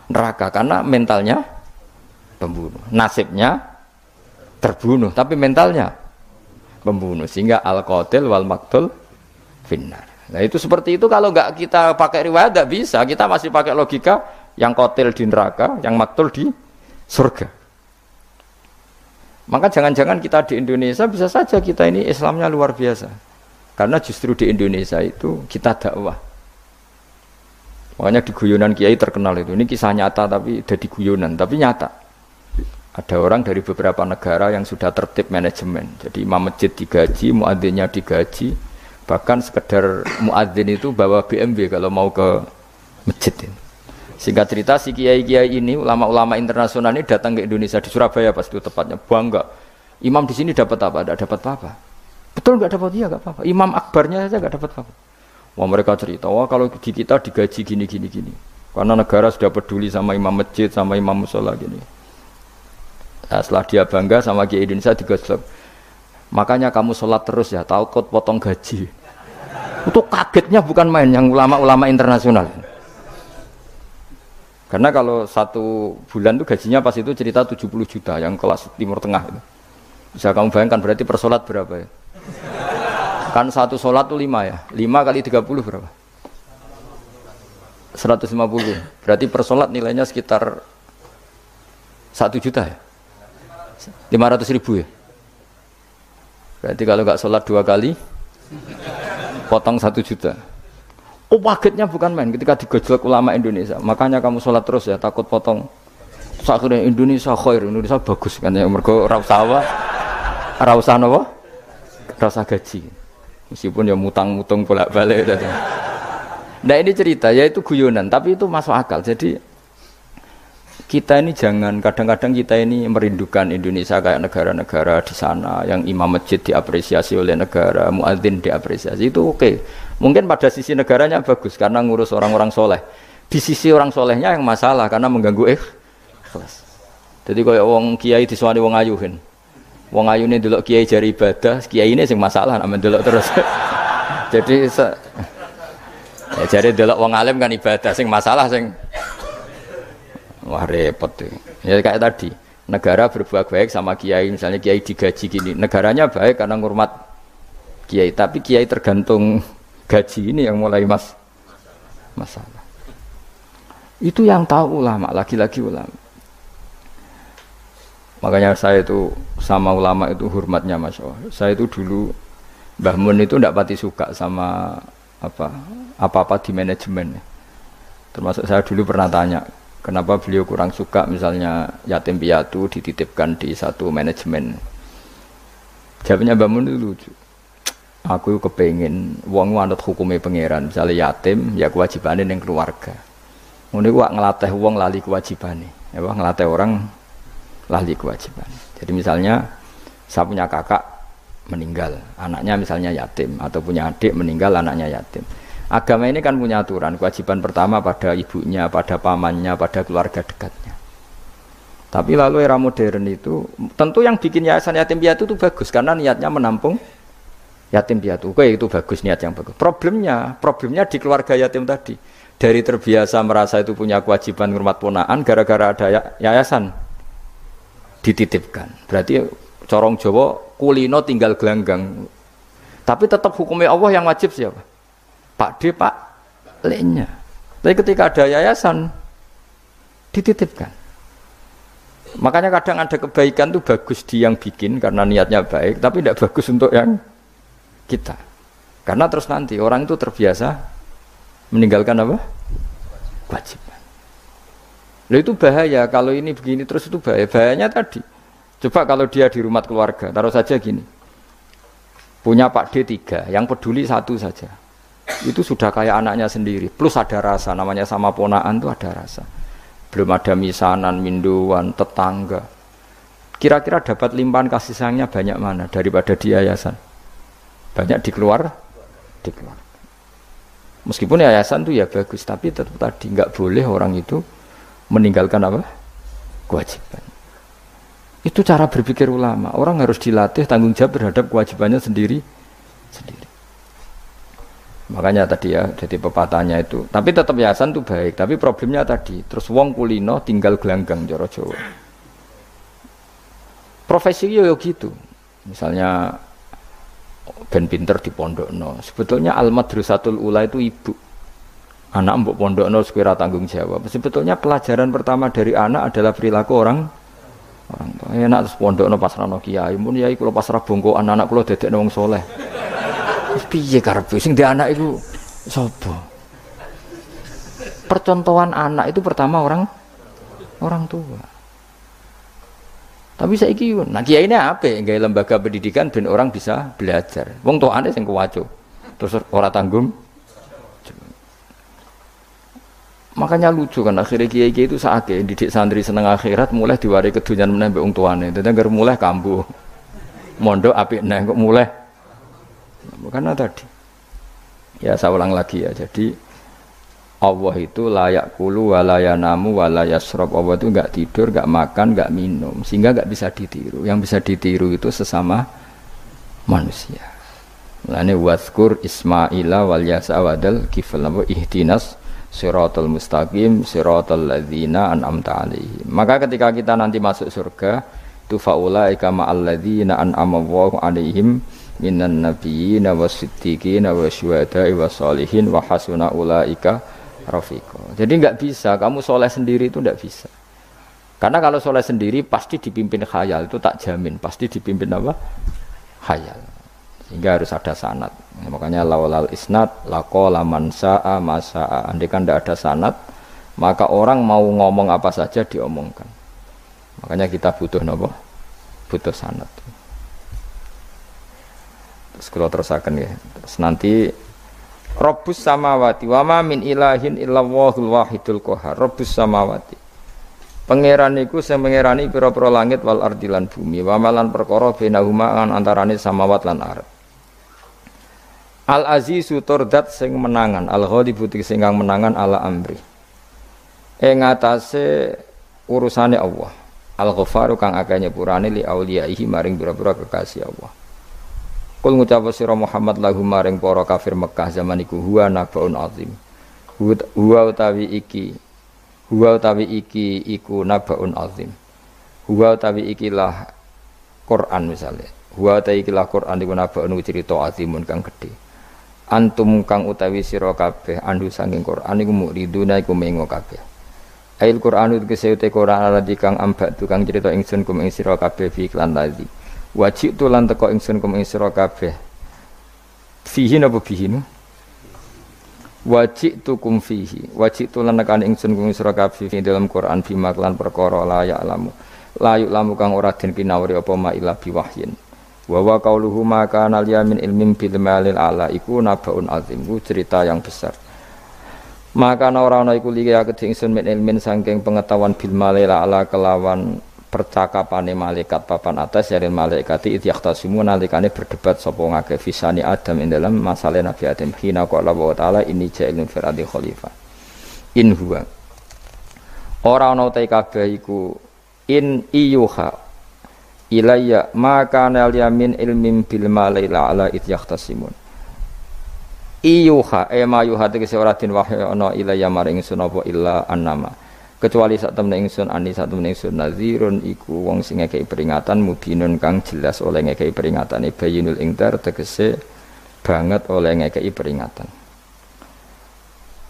neraka karena mentalnya pembunuh. Nasibnya terbunuh, tapi mentalnya pembunuh, sehingga al-qatil wal maqtul finnar. Nah itu seperti itu, kalau nggak kita pakai riwayat nggak bisa, kita masih pakai logika yang qatil di neraka, yang maqtul di surga. Maka jangan-jangan kita di Indonesia bisa saja kita ini Islamnya luar biasa, karena justru di Indonesia itu kita dakwah. Makanya di guyonan kiai terkenal itu, ini kisah nyata tapi jadi guyonan, tapi nyata. Ada orang dari beberapa negara yang sudah tertib manajemen, jadi imam masjid digaji, muadzinnya digaji. Bahkan sekedar muadzin itu bawa BMW kalau mau ke masjid. Singkat cerita, si kiai-kiai ini, ulama-ulama internasional ini datang ke Indonesia, di Surabaya pas itu tepatnya, bangga. Imam di sini dapat apa? Tidak dapat apa-apa. Betul nggak dapat? Iya nggak apa-apa. Imam akbarnya saja nggak dapat apa-apa. Wah mereka cerita, wah kalau di kita digaji gini. Karena negara sudah peduli sama imam masjid, sama imam musola gini. Nah, setelah dia bangga sama kiai Indonesia digosok. Makanya kamu sholat terus ya, takut potong gaji. Itu kagetnya bukan main yang ulama-ulama internasional. Karena kalau satu bulan itu gajinya pas itu cerita 70 juta yang kelas Timur Tengah itu. Bisa kamu bayangkan berarti per sholat berapa ya? Kan satu sholat itu 5 ya. 5 kali 30 berapa? 150. Berarti per sholat nilainya sekitar 1 juta ya? 500 ribu ya? Berarti kalau nggak sholat 2 kali potong 1 juta. Oh kagetnya bukan main ketika digojlok ulama Indonesia. Makanya kamu sholat terus ya, takut potong. Akhirnya Indonesia khair, Indonesia bagus kan ya, mergo ra usah apa? Ra usah napa? rasa gaji. Meskipun ya mutang-mutung bolak-balik gitu. Nah ini cerita, ya itu guyonan, tapi itu masuk akal. Jadi kita ini jangan, kadang-kadang kita ini merindukan Indonesia kayak negara-negara di sana yang imam masjid diapresiasi oleh negara, muadzin diapresiasi, itu oke. Mungkin pada sisi negaranya bagus karena ngurus orang-orang soleh. Di sisi orang solehnya yang masalah karena mengganggu ikhlas. Jadi kayak wong kiai disuwani wong ayuhin. Wong ayune delok kiai jari ibadah, kiai ini sing masalah nek delok terus. Jadi ya jari delok wong alim kan ibadah, sing masalah sing wah repot tuh. Ya kayak tadi, negara berbuat baik sama kiai, misalnya kiai digaji gini, negaranya baik karena ngurmat kiai, tapi kiai tergantung gaji ini yang mulai masalah. Itu yang tahu ulama, lagi-lagi ulama. Makanya saya itu sama ulama itu hormatnya Masya Allah. Saya itu dulu Mbah Mun itu tidak pati suka sama apa-apa di manajemen. Termasuk saya dulu pernah tanya, kenapa beliau kurang suka misalnya yatim piatu dititipkan di satu manajemen. Jawabnya Mbah Mun itu lucu. Aku kepengen wong manut hukumnya pangeran, misalnya yatim ya kewajibannya yang keluarga. Ngono wak ngelatih wong lali kewajibane. Ya wah ngelatih orang lali kewajiban. Jadi misalnya saya punya kakak meninggal, anaknya misalnya yatim, atau punya adik meninggal, anaknya yatim. Agama ini kan punya aturan, kewajiban pertama pada ibunya, pada pamannya, pada keluarga dekatnya. Tapi lalu era modern itu, tentu yang bikin yayasan yatim piatu itu bagus, karena niatnya menampung yatim piatu. Oke, itu bagus, niat yang bagus. Problemnya di keluarga yatim tadi. Dari terbiasa merasa itu punya kewajiban hormat ponaan, gara-gara ada yayasan dititipkan. Berarti corong Jawa kulino tinggal gelanggang. Tapi tetap hukumnya Allah yang wajib siapa? Pak D, Pak L-nya. Tapi ketika ada yayasan dititipkan. Makanya kadang ada kebaikan itu bagus di yang bikin karena niatnya baik, tapi tidak bagus untuk yang kita. Karena terus nanti orang itu terbiasa meninggalkan apa? Kewajiban. Loh itu bahaya, kalau ini begini terus itu bahaya. Bahayanya tadi, coba kalau dia di rumah keluarga, taruh saja gini, punya Pak D 3, yang peduli 1 saja, itu sudah kayak anaknya sendiri, plus ada rasa, namanya sama ponaan itu ada rasa. Belum ada misanan, minduan, tetangga. Kira-kira dapat limpahan kasih sayangnya banyak mana daripada di yayasan? Banyak di keluarga. Meskipun yayasan itu ya bagus, tapi tetap tadi nggak boleh orang itu meninggalkan apa? Kewajiban. Itu cara berpikir ulama. Orang harus dilatih tanggung jawab terhadap kewajibannya sendiri. Makanya tadi ya, jadi pepatahnya itu. Tapi tetap yayasan itu baik. Tapi problemnya tadi, terus wong kulino tinggal gelanggang joro Jawa. Profesi yo gitu. Misalnya ben pinter di pondokno. Sebetulnya al-madrasatul ula itu ibu. Anak mbok pondokno sekira tanggung jawab. Sebetulnya pelajaran pertama dari anak adalah perilaku orang tua. Enak terus pondokno pasrahno kiai, mun yai kula pasrah bongko anak-anak kula dadekno wong saleh. Wis piye karepe sing di anak iku sapa? Percontohan anak itu pertama orang tua. Tapi saiki nah kiai ini apa? Gawe lembaga pendidikan ben orang bisa belajar. Wong tuane sing kuwaco. Terus ora tanggung. Makanya lucu kan akhirnya kiai-kiai itu sakit didik santri seneng akhirat mulai diwari kedunyan meneh mbek wong tuane. Dadi anggere mulai kambuh. Mondok apik neh kok mulai. Karena tadi. Ya saya ulang lagi ya. Jadi Allah itu layak kulu walayanamu walayasrob. Allah itu enggak tidur, enggak makan, enggak minum, sehingga enggak bisa ditiru. Yang bisa ditiru itu sesama manusia. Mulane wazkur Ismaila wal Yasa wadal kifl ihdinas siratal mustaqim siratal ladzina an'amta alaihim. Maka ketika kita nanti masuk surga, tu faulaika ma'al ladzina an'ama Allahu alaihim minan nabiyyin wasiddiqin wasyuhada'i wassalihin wa hasuna ulaika rafiqo. Jadi enggak bisa, kamu soleh sendiri itu enggak bisa. Karena kalau soleh sendiri pasti dipimpin khayal, itu tak jamin, pasti dipimpin apa? Khayal. Sehingga harus ada sanad. Makanya laulal isnad laqala man sa'a ma sa'a. Andai kan enggak ada sanad, maka orang mau ngomong apa saja diomongkan. Makanya kita butuh apa? Butuh sanad. Terus kula terusaken nggih. Terus nanti Rabbus samawati wa ma min ilahin illallahul wahidul qahar. Rabbus samawati. Pangeran iku sing pangerani pira-pira langit wal ardi lan bumi. Wa malan perkara bainahuma antarane samawat lan ardh. Al azizu turdat sing menangan, al ghalibu sing kang menangan ala amri. Ing atase urusane Allah. Al ghafaru kang akeh nyepurane li auliyaihi maring pira-pira kekasih Allah. Kul ngucap sira Muhammad lahum maring para kafir Mekah zaman iku huwa nabaun azim. Huwa utawi iki iku nabaun azim. Huwa utawi ikilah Quran misalnya. Huwa utawi ikilah Quran iku nabaun cerita azimun kang gedhe. Antum kang utawi sira kabeh andu saking Quran iku muriduna iku mengo kabeh. Ail Qur'anu kesete Quran aladi kang ambak tukang cerita ingsun kum ing sira kabeh fi iklan tadi. Wajib tu lan teko ingsun kum ing sira kabeh. Fihi napa bihi? Wajib tu kum fihi. Wajib tu lan nekan ingsun kum ing sira kabeh fi dalam Quran fi maklan perkara la ya alamu. La ya'lamu kang ora den pinawri apa ma ila biwahyin. Wa qauluhu ma kana liyamin ilmin bil malil ala iku nabaun azim ku cerita yang besar. Maka ora ana iku liya kedhe ingsun min ilmin saking pengetahuan bil malil ala kelawan percakapane malaikat papan atas yaril malaikati idyaqtasimu nalikane berdebat sapa ngake fisani Adam ing dalam masalah Nabi Adam hina qala wa taala inni ja'ilun fil ardi khalifah. In huwa ora ana te kabeh iku in iyuha ilayya maka nal yamin ilmin bil malaila ala idyaqtasimun iyuha ma yuha tegese ora den wahyu ana ilayya maring ingsun apa illa annama kecuali sak temne ingsun ani sak temne ingsun nazirun iku wong sing ngekeki peringatan mubinun kang jelas oleh ngekeki peringatan bayinul ingdar tegese banget oleh ngekeki peringatan.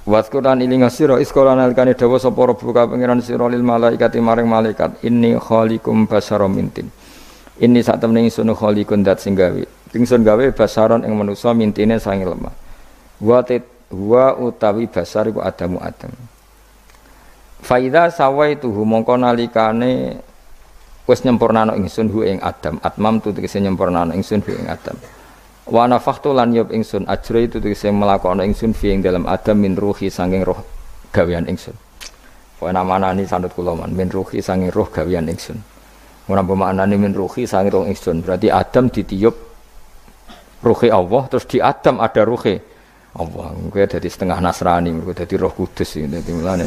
Waskuran ilinga sira iskola nalikane dawa sapa rabbuka pangeran sira lil malaikati maring malaikat inni khaliqum basaram mintin. Ini sak temene ingsun khaliqun dat sing gawe. Ingsun gawe basaron ing manusa mintine sange lemah. Wa utawi basar iku Adamu Adam. Faida sawaituhu mongko nalikane wis nyempurnano ingsun hu ing Adam. Atmam tu tegese nyempurnano ingsun hu ing Adam. Wa nafakhtu lan yub ingsun ajra itu tegese melakono ingsun fi ing dalam Adam min ruhi sanging roh gawean ingsun. Wa namanani sanut kula man min ruhi sanging roh gawean ingsun. Ora pemaknane min ruhi sanging roh ingsun. Berarti Adam ditiup ruhi Allah terus di Adam ada ruhi Allah. Kuwi dadi setengah Nasrani, mergo dadi Roh Kudus iki dadi mulane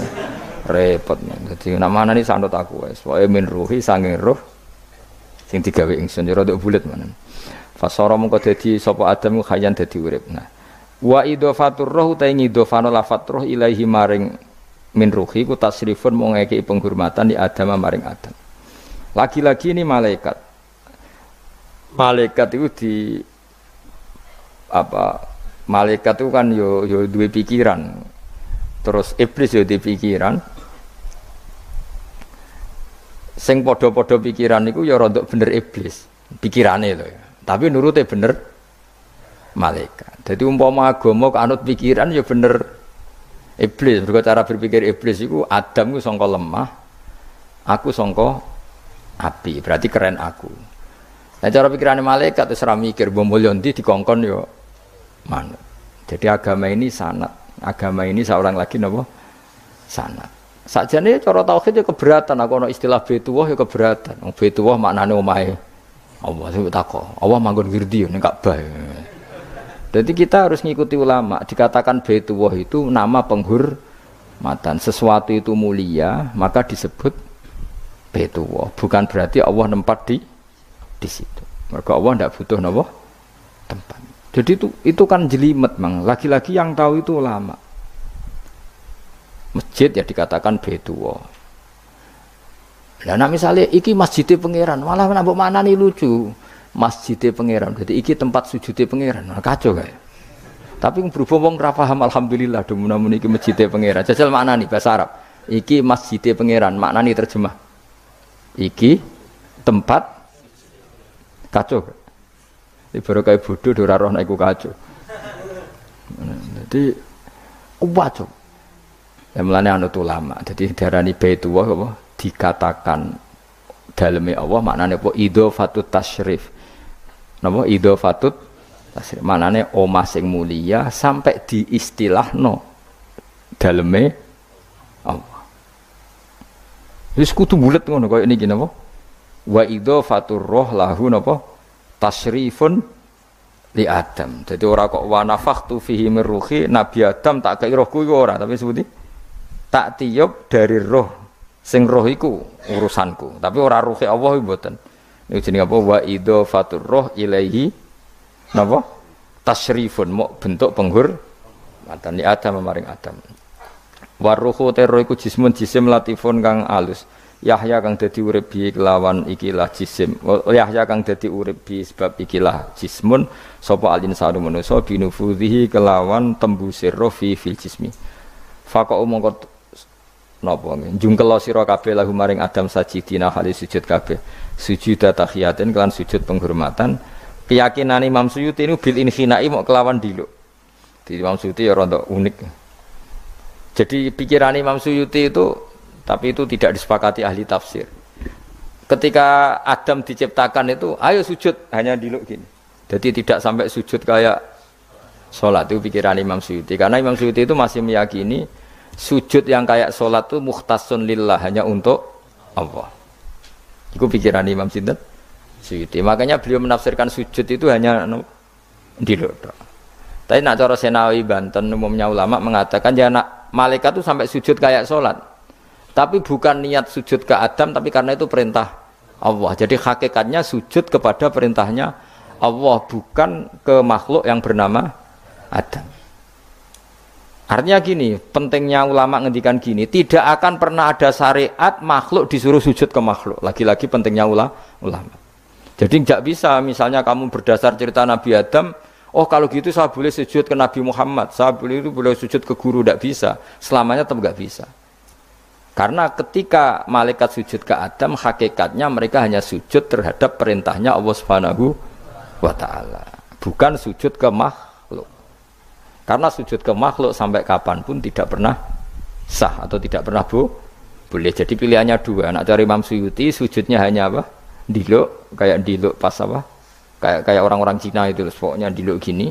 repot. Dadi namanane sanut aku wis. Pokoke min ruhi sanging roh sing digawe ingsun ya rada bulet manen. Fasara mengko dadi sapa Adam ku khayyan dadi urip. Nah, wa idhafatur roh ta ngidhofano lafat roh ilahi maring min ruhi ku tasrifun mung ngekeki penghormatan di Adam maring Adam. Lagi-lagi ini malaikat. Malaikat itu malaikat itu kan yo duwe pikiran. Terus iblis yo duwe pikiran. Sing padha-padha pikiran niku ya rada bener iblis. Pikirane lho ya. Tapi nurute bener malaikat. Jadi umpama agama kanut pikiran ya bener iblis. Mergo cara berpikir iblis iku Adam ku sangka lemah, aku sangka api. Berarti keren aku. Nah cara pikirane malaikat wis ora mikir mbok mulya ndi dikongkon ya manut. Jadi agama ini sanad. Agama ini seorang lagi napa? Sanad. Sakjane cara tauhid ya keberatan, aku ana istilah Baitullah ya keberatan. Wong Baitullah maknane omahe Allah sing takok. Allah manggon wirdi ning Ka'bah. Jadi kita harus ngikuti ulama. Dikatakan Baitullah itu nama penghormatan. Sesuatu itu mulia, maka disebut Baitullah. Bukan berarti Allah nempat di situ. Maka Allah tidak butuh napa? Tempat. Jadi itu kan jelimet, Mang. Lagi-lagi yang tahu itu ulama. Masjid ya dikatakan Baitullah. Lah nek misale iki masjidé pangeran, malah nek mbok maknani lucu. Masjidé pangeran. Jadi iki tempat sujudé pangeran. Kacau kae. Tapi berhubung wong ora paham alhamdulillah demun iki masjidé pangeran. Jajal maknani bahasa Arab. Iki masjidé pangeran, maknani terjemah. Iki tempat kacau. Ibarat kayak bodoh ora roh nek iku kacau. Jadi kacau. Ya mulane anut ulama. Jadi diarani Baitullah apa? Dikatakan daleme Allah maknane apa? Idhofatut tasyrif. Napa idhofatut Tasrif manane omah sing mulia sampai diistilahno daleme Allah. Wis kudu bulet ngono kaya niki napa? Wa idzafatur roh lahu napa? Tasrifun li Adam. Jadi ora kok wa nafakhtu fihi min ruhi Nabi Adam tak kei rohku iku ora, tapi sebuti tak tiup dari roh sing roh iku urusanku. Tapi ora ruhe Allah mboten. Niku jenenge apa? Wa idzafatur roh ilaihi napa? Tasrifun mau bentuk penghormatan li Adam maring Adam. Waruhu terro iku jismun jisim latifun kang alus. Yahya kang dadi urip bi kelawan ikilah jisim. Yahya kang dadi urip bi sebab ikilah jismun sapa alin sanu manusa binufudhihi kelawan tembusir roh fil jismi. Faqa mongko napa njungkel sira kabeh lahu maring Adam sajidina hale sujud kabeh. Sujud tahiyatin kelan sujud penghormatan. Keyakinan Imam Suyuti ini bil inhinai mau kelawan diluk. Di Imam Suyuti ya rada unik. Jadi pikiran Imam Suyuti itu, tapi itu tidak disepakati ahli tafsir. Ketika Adam diciptakan itu, ayo sujud, hanya diluk gini. Jadi tidak sampai sujud kayak sholat, itu pikiran Imam Suyuti. Karena Imam Suyuti itu masih meyakini sujud yang kayak sholat itu mukhtasun lillah, hanya untuk Allah. Itu pikiran Imam Suyuti. Makanya beliau menafsirkan sujud itu hanya diluk. Tapi nak cara Senawi Banten umumnya ulama mengatakan ya nak malaikat itu sampai sujud kayak sholat, tapi bukan niat sujud ke Adam, tapi karena itu perintah Allah. Jadi hakikatnya sujud kepada perintahnya Allah, bukan ke makhluk yang bernama Adam. Artinya gini, pentingnya ulama ngendikan gini, tidak akan pernah ada syariat makhluk disuruh sujud ke makhluk. Lagi-lagi pentingnya ulama. Jadi tidak bisa misalnya kamu berdasar cerita Nabi Adam, oh kalau gitu saya boleh sujud ke Nabi Muhammad, saya boleh sujud ke guru, tidak bisa. Selamanya tetap tidak bisa. Karena ketika malaikat sujud ke Adam, hakikatnya mereka hanya sujud terhadap perintahnya Allah Subhanahu wa Ta'ala, bukan sujud ke makhluk. Karena sujud ke makhluk sampai kapanpun tidak pernah sah atau tidak pernah boleh. Jadi pilihannya dua. Nak cari Imam Suyuti sujudnya hanya apa? Diluk, kayak diluk pas apa? Kayak orang-orang Cina itu pokoknya diluk gini.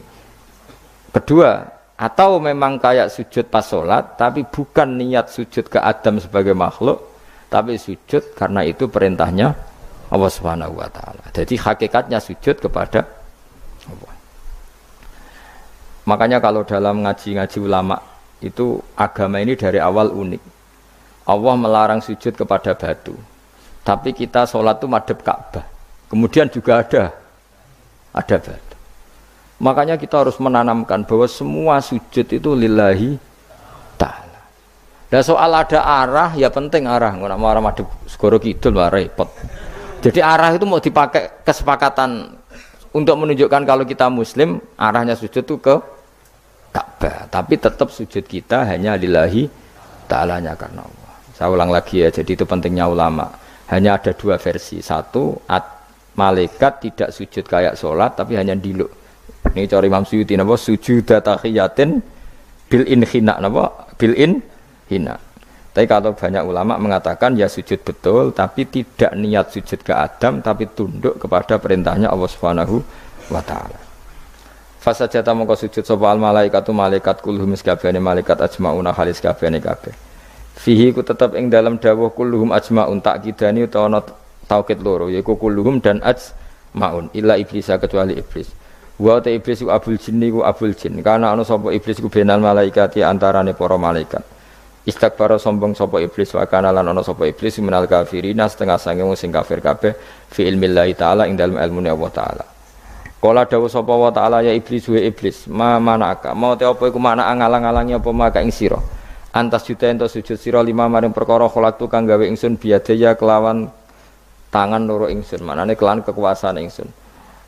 Kedua, atau memang kayak sujud pas sholat, tapi bukan niat sujud ke Adam sebagai makhluk, tapi sujud karena itu perintahnya Allah Subhanahu wa Ta'ala. Jadi hakikatnya sujud kepada Allah. Makanya kalau dalam ngaji-ngaji ulama itu agama ini dari awal unik. Allah melarang sujud kepada batu, tapi kita sholat itu madhep Ka'bah. Kemudian juga ada batu. Makanya kita harus menanamkan bahwa semua sujud itu lillahi ta'ala. Dan soal ada arah, ya penting arah. Nggak mau arah madhep segoro kidul, repot. Jadi arah itu mau dipakai kesepakatan untuk menunjukkan kalau kita muslim, arahnya sujud itu ke Ka'bah. Tapi tetap sujud kita hanya lillahi ta'alanya karena Allah. Saya ulang lagi ya, jadi itu pentingnya ulama. Hanya ada dua versi. Satu, malaikat tidak sujud kayak sholat, tapi hanya diluk. Ini cara Imam Suyuti, napa sujud tahiyatin bil inhina, napa bil inhina. Tapi kalau banyak ulama mengatakan ya sujud betul, tapi tidak niat sujud ke Adam, tapi tunduk kepada perintahnya Allah Subhanahu wa Ta'ala. Fasajata mongko sujud sapa al malaikatu malaikat kulluhum sakabehane malaikat ajmauna halis kabehane kabeh. Fihi ku tetep ing dalam dawuh kulluhum ajmaun takkidani utawa ana taukid loro yaiku kulluhum dan ajmaun illa iblis kecuali iblis. Wa ta iblis ku abul jinni ku abul jin. Karena ana sapa iblis ku benal malaikati antarane para malaikat. Istakbara sombong sapa iblis wa kana lan ana sapa iblis minal kafirina setengah sange wong sing kafir kabeh fi ilmillahi taala ing dalem ilmune Allah taala. Kala dawuh sapa wa taala ya iblis wa iblis ma manaka mau te apa iku mana ngalang-alangi apa maka ing sira. Antas juta ento sujud sira lima maring perkara kholaqtu kang gawe ingsun biadaya kelawan tangan loro ingsun. Manane kelawan kekuasaan ingsun.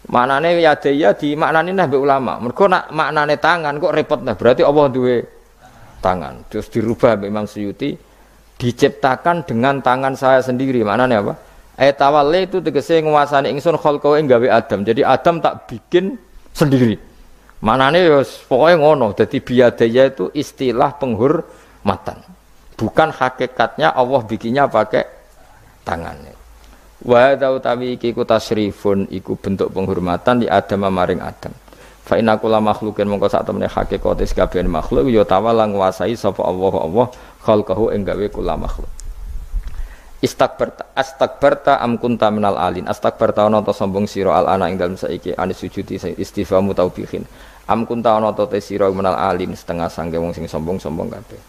Manane yadaya di maknane nah mbek ulama. Mergo nak maknane tangan kok repot nah berarti Allah duwe tangan. Terus dirubah mbek Imam Suyuti diciptakan dengan tangan saya sendiri. Maknane apa? Tawalli itu tegese nguasani ingsun kholqo ing gawe Adam. Jadi Adam tak bikin sendiri. Maknane ya pokoke ngono. Dadi biadaya itu istilah penghormatan. Bukan hakikatnya Allah bikinnya pakai tangannya. Wa utawi iki ku tasrifun iku bentuk penghormatan di Adam maring Adam. Fa inna kulla makhluqin mongko sak temene hakikate kabeh makhluk ya tawala nguasai sapa Allah khalqahu ing gawe kulla makhluk. Astakbarta am kunta minal alin. Astakbarta ana ta sombong sira al ana ing dalem saiki anis sujudi istifamu taubihin. Am kunta ana ta te sira minal alin setengah sangge wong sing sombong-sombong kabeh.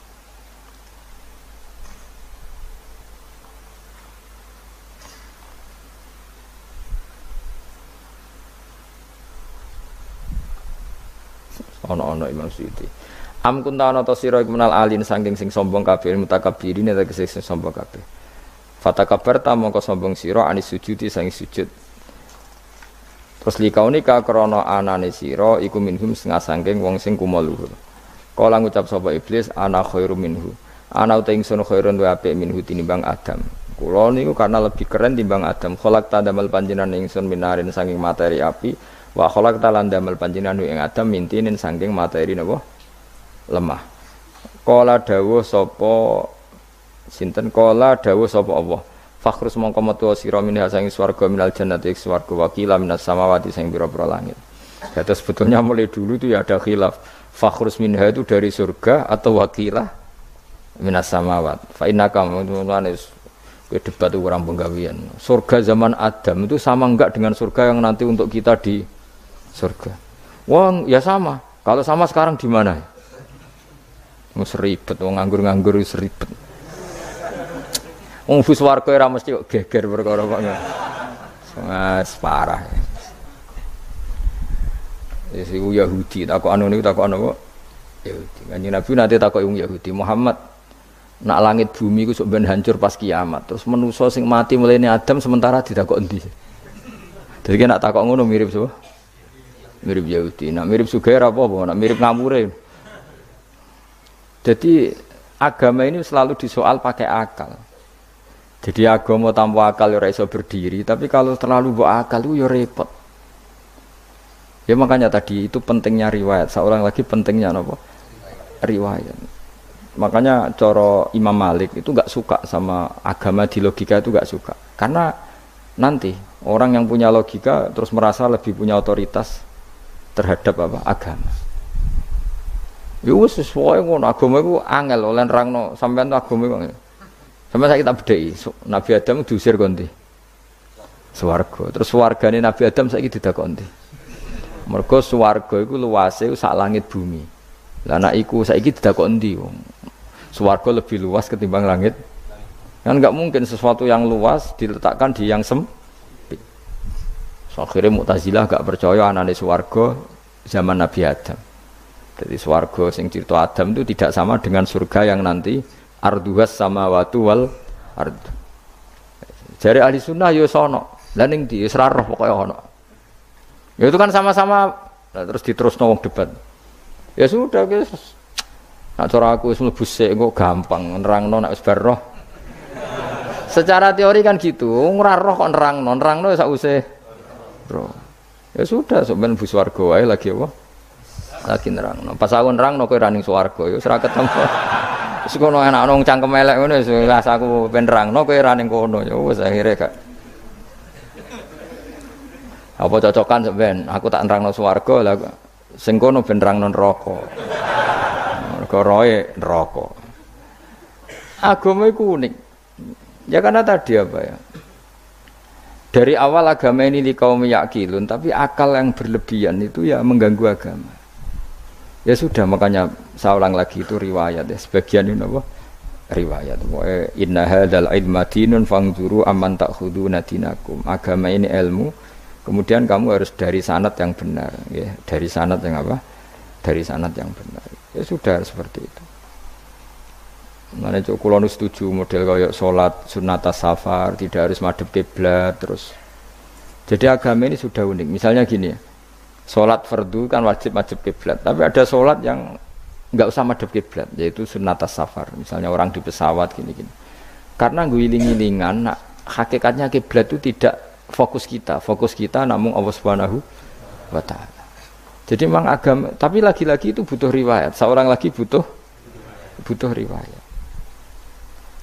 Ana Imam Suyuti. Am kunta ana ta sira minal alin saking sing sombong kabeh mutakabbirin tegese sing sombong kabeh. Fatakabarta mongko sombong sira anis sujudi sang sujud. Terus likaunika krana anane sira iku minhum setengah saking wong sing kumaluhur. Kala ngucap sapa iblis ana khairum minhu. Ana uta ingsun khairun wa apik minhu tinimbang Adam. Kula niku karena lebih keren timbang Adam. Kholak ta damel panjenengan ingsun minarin saking materi api wa kholak ta lan damel panjenengan ing Adam mintinin saking materi napa lemah. Kala dawuh sapa sinten kala dawuh sapa Allah fakhrus mongko metu sira minha sang swarga minal jannati swarga wakila minas samawati sing pira-pira langit. Jadi sebetulnya mulai dulu itu ya ada khilaf fakhrus minha itu dari surga atau wakila minas samawat. Fa innaka munanis ke debat itu orang penggawean. Surga zaman Adam itu sama enggak dengan surga yang nanti untuk kita di surga? Wong ya sama. Kalau sama sekarang di mana? Seribet wong nganggur-nganggur seribet. Wong bus warga ora mesti kok geger perkara kok. Wes parah. Wis iku Yahudi takok anu niku takok apa? Yahudi. Kanjeng Nabi nate takok wong Yahudi, Muhammad nak langit bumi iku sok ben hancur pas kiamat. Terus manusa sing mati mulane Adam sementara ditakok endi? Dadi nek takok ngono mirip sapa? Mirip Yahudi. Nak mirip Sugair apa? Nak mirip ngamure. Jadi agama ini selalu disoal pakai akal. Jadi agama tanpa akal ya ora iso berdiri, tapi kalau terlalu mbok akal itu ya repot. Ya makanya tadi itu pentingnya riwayat. Seorang lagi pentingnya apa? Riwayat. Makanya cara Imam Malik itu enggak suka sama agama di logika itu enggak suka. Karena nanti orang yang punya logika terus merasa lebih punya otoritas terhadap apa? Agama. Ya wis sesuai ngono agama iku angel oleh nerangno sampean agama iku. Sampai saya kita bedai, Nabi Adam diusir konti swarga. Terus swargane Nabi Adam saiki didakoni. Mergo swarga iku luase sak langit bumi. Lah nek iku saiki didakoni wong. Swarga lebih luas ketimbang langit. Kan enggak mungkin sesuatu yang luas diletakkan di yang sempit. So, akhirnya Mu'tazilah enggak percaya anane swarga zaman Nabi Adam. Jadi swarga sing cerita Adam itu tidak sama dengan surga yang nanti arduhas samawati wal ard. Jare ahli sunnah ya sono. Lah ning ndi wis ra roh pokoke ono. Ya itu kan sama-sama terus diterusno wong debat. Ya sudah guys. Nak cara aku wis mlebu sik kok gampang nerangno nek wis bar roh. Secara teori kan gitu, ora roh kok nerangno sak usih roh. Ya sudah sampeyan bu swarga wae lagi apa? Lagi nerangno. Pas aku nerangno kowe ra ning swarga ya wis ra ketemu. Wis kono enak nang cangkem elek ngono wis aku ben nerangno kowe ra ning kono ya wis akhire gak. Apa cocokan sampean? Aku tak nerangno swarga lah sing kono ben nerangno neraka. Mergo roe neraka. Agama iku unik. Ya karena tadi apa ya? Dari awal agama ini kaum yakilun, tapi akal yang berlebihan itu ya mengganggu agama. Ya sudah makanya saya ulang lagi itu riwayat ya. Sebagian ini apa? Riwayat. Inna hadzal ilma dinun fangzuru amman ta'khuduna dinakum. Agama ini ilmu. Kemudian kamu harus dari sanad yang benar, ya. Dari sanad yang apa? Dari sanad yang benar. Ya sudah seperti itu. Mana cok kula nu setuju model kayak salat sunat safar tidak harus madhep kiblat terus. Jadi agama ini sudah unik. Misalnya gini ya. Salat fardu kan wajib madhep kiblat, tapi ada salat yang enggak usah madhep kiblat yaitu sunat safar. Misalnya orang di pesawat gini-gini. Karena guling-gilingan nah, hakikatnya kiblat itu tidak fokus kita namun Allah Subhanahu wa taala. Jadi memang agama, tapi lagi-lagi itu butuh riwayat. Seorang lagi butuh riwayat.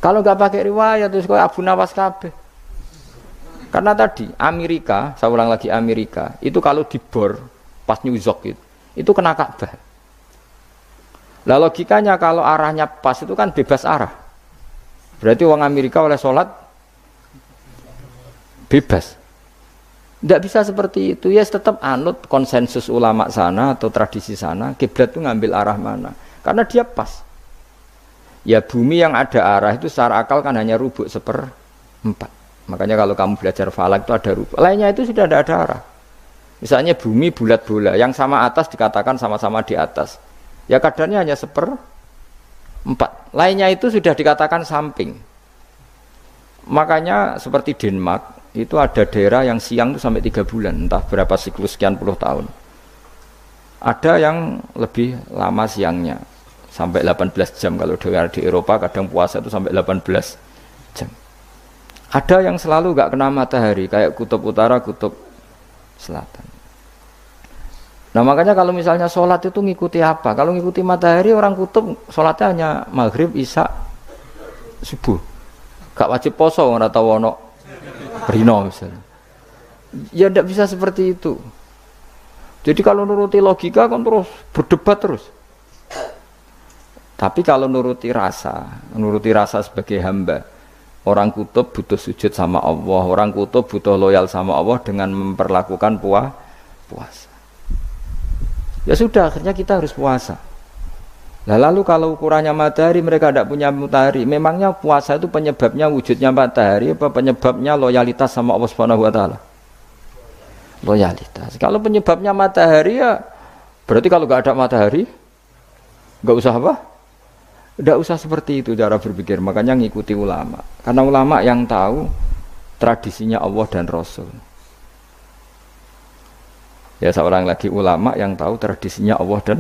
Kalau nggak pakai riwayat terus kayak Abu Nawas kabeh. Karena tadi Amerika, saya ulang lagi Amerika, itu kalau dibor pas New York itu kena Ka'bah. Lah logikanya kalau arahnya pas itu kan bebas arah. Berarti orang Amerika oleh sholat bebas. Tidak bisa seperti itu. Ya tetap anut konsensus ulama sana atau tradisi sana. Kiblat itu ngambil arah mana? Karena dia pas. Ya bumi yang ada arah itu secara akal kan hanya rubuk 1/4. Makanya kalau kamu belajar falak itu ada rubuk. Lainnya itu sudah ada arah. Misalnya bumi bulat bola, yang sama atas dikatakan sama-sama di atas. Ya kadarnya hanya 1/4. Lainnya itu sudah dikatakan samping. Makanya seperti Denmark itu ada daerah yang siang itu sampai 3 bulan, entah berapa siklus sekian puluh tahun. Ada yang lebih lama siangnya sampai 18 jam. Kalau daerah di Eropa kadang puasa itu sampai 18 jam. Ada yang selalu nggak kena matahari kayak kutub utara, kutub selatan. Nah makanya kalau misalnya sholat itu ngikuti apa? Kalau ngikuti matahari, orang kutub sholatnya hanya maghrib, isya, subuh. Gak wajib poso, nggak tahu ono rino misalnya. Ya tidak bisa seperti itu. Jadi kalau nuruti logika kan terus berdebat terus. Tapi kalau nuruti rasa sebagai hamba, orang kutub butuh sujud sama Allah, orang kutub butuh loyal sama Allah dengan memperlakukan puasa. Ya sudah, akhirnya kita harus puasa. Nah, lalu kalau ukurannya matahari, mereka tidak punya matahari. Memangnya puasa itu penyebabnya wujudnya matahari apa penyebabnya loyalitas sama Allah Subhanahu wa taala? Loyalitas. Kalau penyebabnya matahari ya berarti kalau nggak ada matahari nggak usah apa? Tidak usah seperti itu cara berpikir. Makanya ngikuti ulama. Karena ulama yang tahu tradisinya Allah dan Rasul. Ya seorang lagi ulama yang tahu tradisinya Allah dan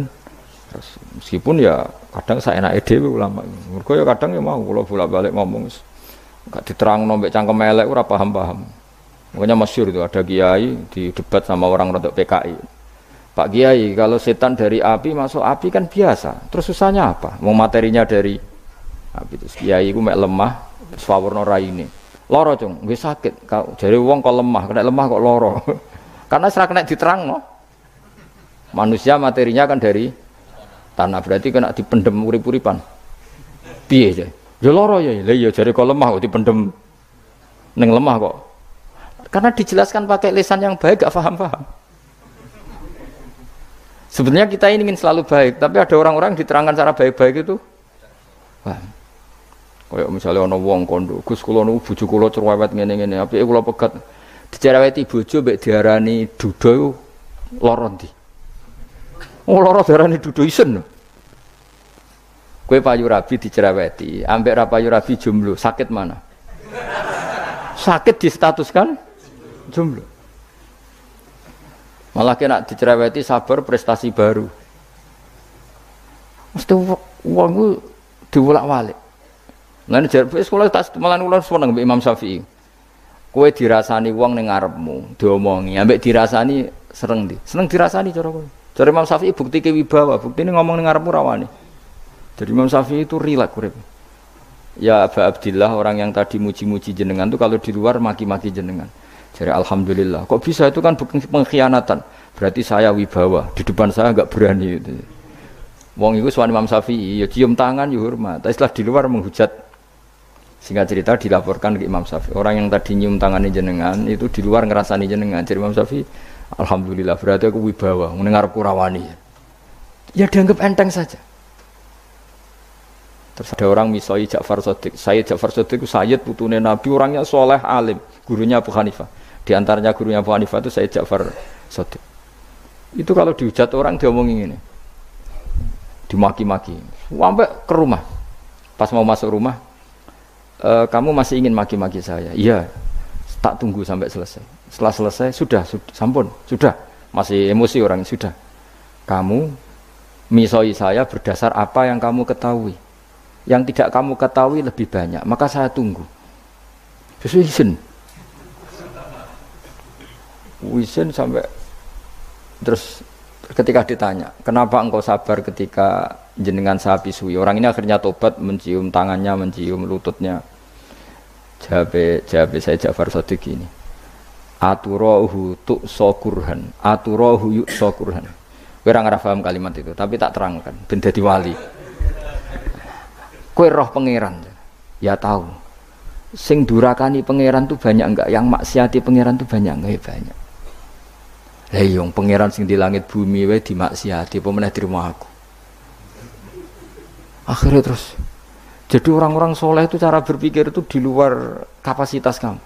Rasul. Meskipun ya kadang saya enak dhewe ulama. Mergo ya kadang ya mau kula bolak-balik ngomong enggak diterangno mbek cangkem elek ora paham-paham. Makanya masyhur itu ada kiai di debat sama orang rodok PKI. Pak Kiai, kalau setan dari api masuk api kan biasa. Terus susahnya apa? Mau materinya dari api itu. Kiai iku mek lemah, swawarna raine. Lara, Cung, nggih sakit. Jare wong kok lemah, kena lemah kok lara. Karena serak kena diterang, no? Manusia materinya kan dari tanah, berarti kena dipendem urip-uripan. Piye aja? Ya loro ya, lah ya jare kok lemah kok dipendem ning lemah kok. Karena dijelaskan pakai lisan yang baik gak paham-paham. Sebenarnya kita ini ingin selalu baik, tapi ada orang-orang diterangkan cara baik-baik itu. Wah. Kayak misalnya ana wong kondo, Gus kula niku bojo kula cerewet ngene-ngene, apike kula pegat dicereweti bojo mbek diarani duda iku lara ndi? Oh lara diarani duda isen. Kowe payu rabi dicereweti, ambek ra payu rabi jomblo, sakit mana? Sakit distatuskan jomblo. Malah kena dicereweti sabar prestasi baru. Mesti wong ku diwolak-walik. Lan jarpe sekolah tak malah ulang seneng mbek Imam Syafi'i. Kowe dirasani wong ning ngarepmu, diomongi, ambek dirasani seneng ndi? Seneng dirasani cara kowe. Cara Imam Syafi'i buktike wibawa, buktine ngomong ning ngarepmu rawani. Jadi Imam Syafi'i itu rileks urip. Ya Aba Abdillah, orang yang tadi muji-muji jenengan itu kalau di luar maki-maki jenengan. Jadi alhamdulillah. Kok bisa, itu kan pengkhianatan. Berarti saya wibawa, di depan saya enggak berani gitu. Wong iku sowan Imam Syafi'i, ya cium tangan ya hormat. Tapi setelah di luar menghujat. Singkat cerita dilaporkan ke Imam Syafi'i. Orang yang tadi nyium tangannya jenengan itu di luar ngerasani jenengan. Jadi Imam Syafi'i, alhamdulillah berarti aku wibawa, mendengar kurawani. Ya dianggap enteng saja. Terus ada orang misoi Ja'far Shadiq. Sayyid Ja'far Shadiq itu Sayyid putune Nabi, orangnya soleh alim, gurunya Abu Hanifah. Di antaranya gurunya Abu Hanifah itu Sayyid Ja'far Shadiq. Itu kalau dihujat orang diomongin ini, dimaki-maki. Sampai ke rumah. Pas mau masuk rumah, kamu masih ingin maki-maki saya? Iya. Tak tunggu sampai selesai. Setelah selesai, sudah, sampun, sudah. Masih emosi orang, sudah. Kamu misoi saya berdasar apa yang kamu ketahui. Yang tidak kamu ketahui lebih banyak, maka saya tunggu. Sesuai izin sampai terus ketika ditanya, kenapa engkau sabar ketika jenengan saya pisui? Orang ini akhirnya tobat, mencium tangannya, mencium lututnya. Jawab saya Ja'far Shadiq ini. aturahu tuqsa kurhan, aturahu yuqsa kurhan. Kowe ora paham kalimat itu, tapi tak terangkan ben dadi wali. Kowe roh pangeran. Ya tahu. Sing durakani pangeran tuh banyak enggak? Yang maksiati pangeran tuh banyak enggak? Ya banyak. Lah yo pangeran sing di langit bumi wae dimaksiati, apa meneh di rumah aku. Akhirnya terus. Jadi orang-orang soleh itu cara berpikir itu di luar kapasitas kamu.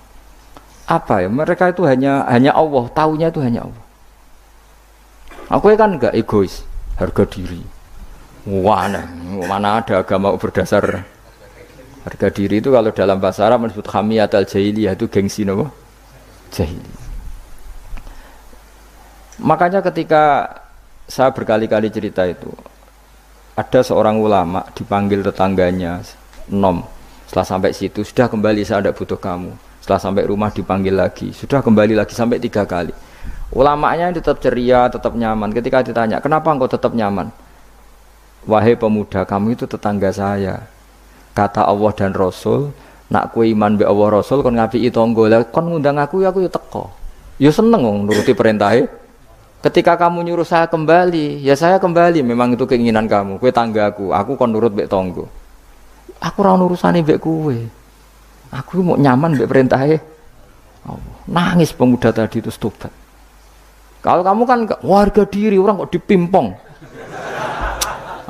Apa ya? Mereka itu hanya Allah, taunya itu hanya Allah. Aku kan enggak egois, harga diri. Wah, mana ada agama berdasar harga diri itu kalau dalam bahasa Arab disebut hamiyatul jahiliyah, itu gengsi napa? Jahiliyah. Makanya ketika saya berkali-kali cerita itu, ada seorang ulama dipanggil tetangganya, nom, setelah sampai situ, sudah kembali saya tidak butuh kamu. Setelah sampai rumah dipanggil lagi, sudah kembali lagi sampai 3 kali. Ulamanya tetap ceria, tetap nyaman. Ketika ditanya, kenapa engkau tetap nyaman? Wahai pemuda, kamu itu tetangga saya. Kata Allah dan Rasul, nak kue iman be Allah Rasul, kon ngapiki tangga. Lah kon ngundang aku ya teko. Ya seneng wong nuruti perintahnya. Ketika kamu nyuruh saya kembali, ya saya kembali. Memang itu keinginan kamu. Kue tanggaku, aku kon nurut be tangga. Aku ora urusane mbek kowe. Aku mau nyaman mbek perintahnya. Nangis pemuda tadi itu tobat. Kalau kamu kan warga diri, orang kok dipimpong.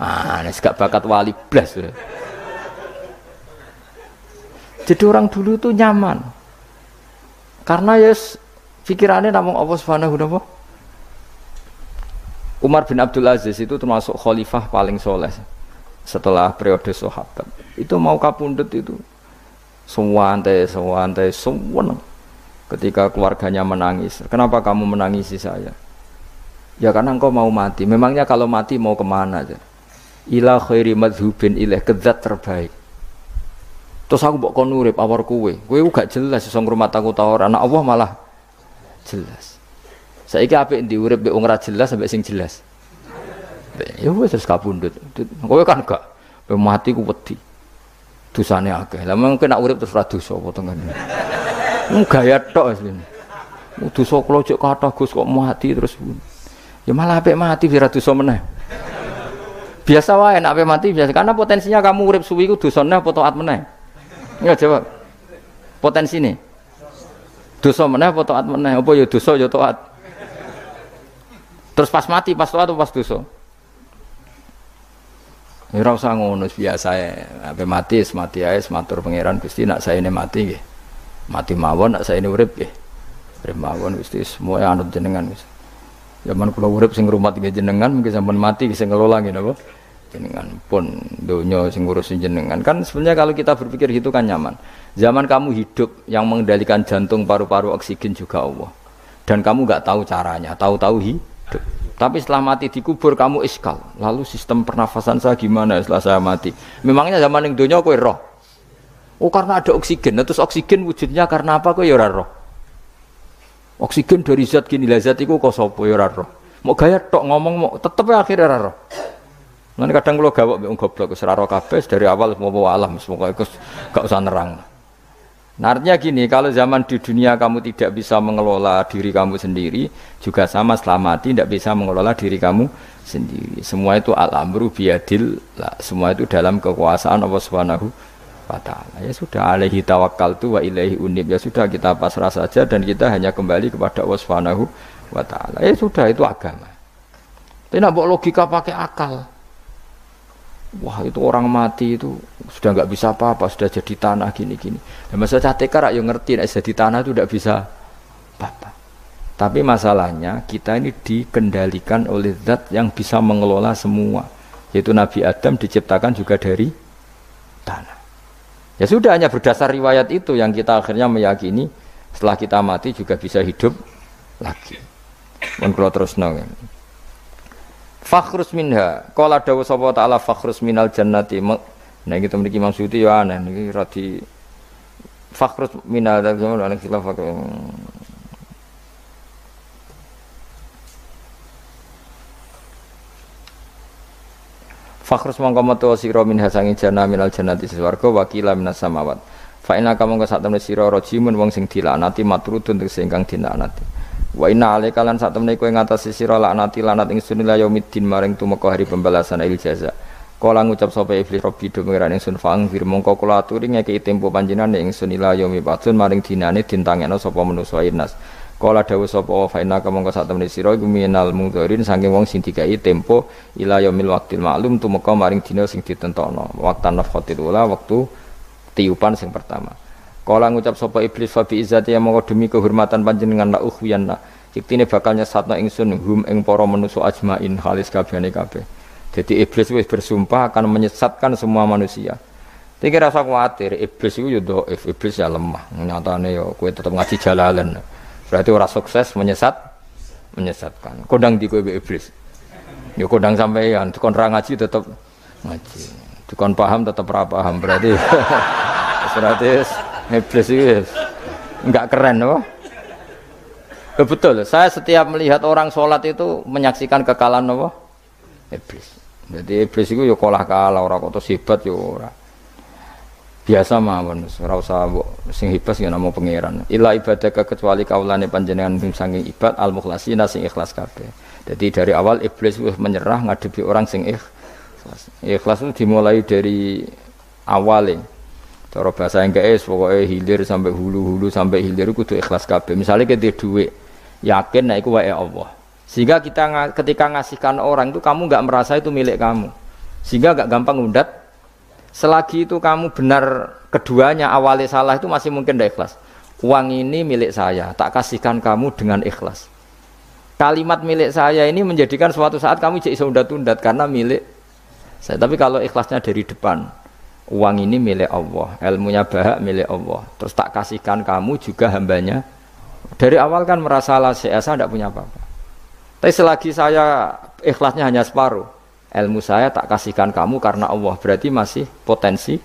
Ini gak bakat wali blas. Jadi orang dulu itu nyaman. Karena ya pikirannya namung Allah Subhanahu wa ta'ala. Umar bin Abdul Aziz itu termasuk khalifah paling soleh setelah periode sahabat. Itu mau kapundhut itu sewantai semua. Ketika keluarganya menangis, kenapa kamu menangisi saya? Ya karena engkau mau mati. Memangnya kalau mati mau kemana aja? Ila khairi madhubin ilaih, ke zat terbaik. Terus aku mbok kon urip awar kowe gak jelas iso ngrumat aku ta ora. Anak Allah malah jelas. Saiki apik ndi urip mbek wong ora jelas sampai sing jelas. Ya wis terus kapundhut. Kowe kan gak mati ku wedi. Dosane akeh. Lah mungkin nek urip terus ra dosa apa tengene. Gaya tok asline. Dosa kula jek kathah Gus kok mati terus. Ya malah apik mati ora dosa meneh. Biasa wae nek apik mati biasa karena potensinya kamu urip suwi ku dosane apa taat meneh. Ya jawab. Potensine. Dosa meneh apa taat meneh? Apa ya dosa ya taat. Terus pas mati pas taat atau pas dosa? Ya ora usah ngono biasa ae. Apik mati wis mati ae matur pangeran Gusti nak saene mati nggih. Mati mawon nak saene urip nggih. Urip mawon Gusti semua anut jenengan wis. Zaman kula urip sing ngrumat nggih jenengan mungkin sampean mati sing ngelola nggih napa? Jenengan pun donya sing ngurusin jenengan. Kan sebenarnya kalau kita berpikir gitu kan nyaman. Zaman kamu hidup yang mengendalikan jantung, paru-paru, oksigen juga Allah. Dan kamu enggak tahu caranya, tahu-tahu hidup. Tapi setelah mati dikubur kamu iskal. Lalu sistem pernafasan saya gimana setelah saya mati? Memangnya zaman ning donya kowe roh. Oh karena ada oksigen, terus oksigen wujudnya karena apa kok ya ora roh. Oksigen dari zat gini lah zat iku kok sapa ya ora roh. Mau gaya tok ngomong mau tetep akhirnya ora roh. Lan kadang kula gawok mbek wong goblok wis ora roh kabeh dari awal mau alam pokoke gak usah nerang. Nah, artinya gini, kalau zaman di dunia kamu tidak bisa mengelola diri kamu sendiri, juga sama setelah mati tidak bisa mengelola diri kamu sendiri. Semua itu al-amru biyadillah, semua itu dalam kekuasaan Allah Subhanahu wa ta'ala. Ya sudah, alaihi tawakkaltu wa ilaihi unib. Ya sudah, kita pasrah saja dan kita hanya kembali kepada Allah Subhanahu wa ta'ala. Ya sudah, itu agama. Tidak bawa logika pakai akal. Wah itu orang mati itu sudah nggak bisa apa-apa, sudah jadi tanah gini-gini. Dan masa catekar yang ngerti, jadi tanah itu tidak bisa apa-apa. Tapi masalahnya kita ini dikendalikan oleh zat yang bisa mengelola semua. Yaitu Nabi Adam diciptakan juga dari tanah. Ya sudah, hanya berdasar riwayat itu yang kita akhirnya meyakini setelah kita mati juga bisa hidup lagi. Mun kula terusno. Fakhrus minha, qala dawu sapa ta'ala fakhrus minal jannati. Nah iki mriki Imam Suyuti ya aneh niki radi fakhrus minal zaman ana khilaf. Fakhrus mongko metu sira minha sange jannah minal jannati swarga wakila minas samawat. Fa inna ka mongko sak temne sira rajimun wong sing dilaknati matrudun tegese ingkang dilaknati. Wa inna alaika lan sak temne kowe ngatasi sira laknat ingsun ila yaumiddin maring tumeka hari pembalasan il jaza. Kala ngucap sapa iblis Rabbi do pengiran ingsun fang fir mongko kula aturi ngekeki tempo panjenengan ingsun ila yaumi batun maring dinane dintangekno sapa manusa inas. Kala dawuh sapa fa inna ka mongko sak temne sira iku minal mudharin saking wong sing dikai tempo ila yaumil waqtil ma'lum tumeka maring dina sing ditentokno. Waqtan nafkhatil ula wektu tiupan sing pertama. Kala ngucap sapa iblis fa bi izzati mongko demi kehormatan panjenengan la ukhwiyanna. Iktine bakal nyesatno ingsun hum ing para manusa ajmain halis kabehane kabeh. Jadi iblis wis bersumpah akan menyesatkan semua manusia. Tapi rasa khawatir, iblis itu ya dhaif, iblis ya lemah. Nyatane ya kowe tetep ngaji jalalan. Berarti ora sukses menyesatkan. Kodang di kowe iblis. Ya kodang sampeyan, dikon ra ngaji tetep ngaji. Dikon paham tetep ra paham. Berarti iblis itu enggak keren apa? Betul, saya setiap melihat orang sholat itu menyaksikan kekalahan apa? Iblis. Jadi iblis itu ya kalah ora kok hebat ya ora. Biasa mawon, ora usah sing hebat ya namung pangeran. Ila ibadaka kecuali kaulane panjenengan saking ibad al mukhlasina sing ikhlas kabeh. Jadi dari awal iblis wis menyerah ngadepi orang sing ikhlas. Ikhlas itu dimulai dari awale. Cara bahasa Inggris pokoke hilir sampai hulu sampai hilir kudu ikhlas kabeh. Misale kita duit, yakin nek iku wae Allah. Sehingga kita ketika ngasihkan orang itu kamu nggak merasa itu milik kamu, sehingga nggak gampang undat. Selagi itu kamu benar keduanya awalnya salah itu masih mungkin tidak ikhlas. Uang ini milik saya, tak kasihkan kamu dengan ikhlas. Kalimat milik saya ini menjadikan suatu saat kamu jadi undat-undat karena milik saya. Tapi kalau ikhlasnya dari depan, uang ini milik Allah, ilmunya bahak milik Allah, terus tak kasihkan kamu juga hambanya. Dari awal kan merasa saya tidak punya apa-apa. Tapi selagi saya ikhlasnya hanya separuh, ilmu saya tak kasihkan kamu karena Allah, berarti masih potensi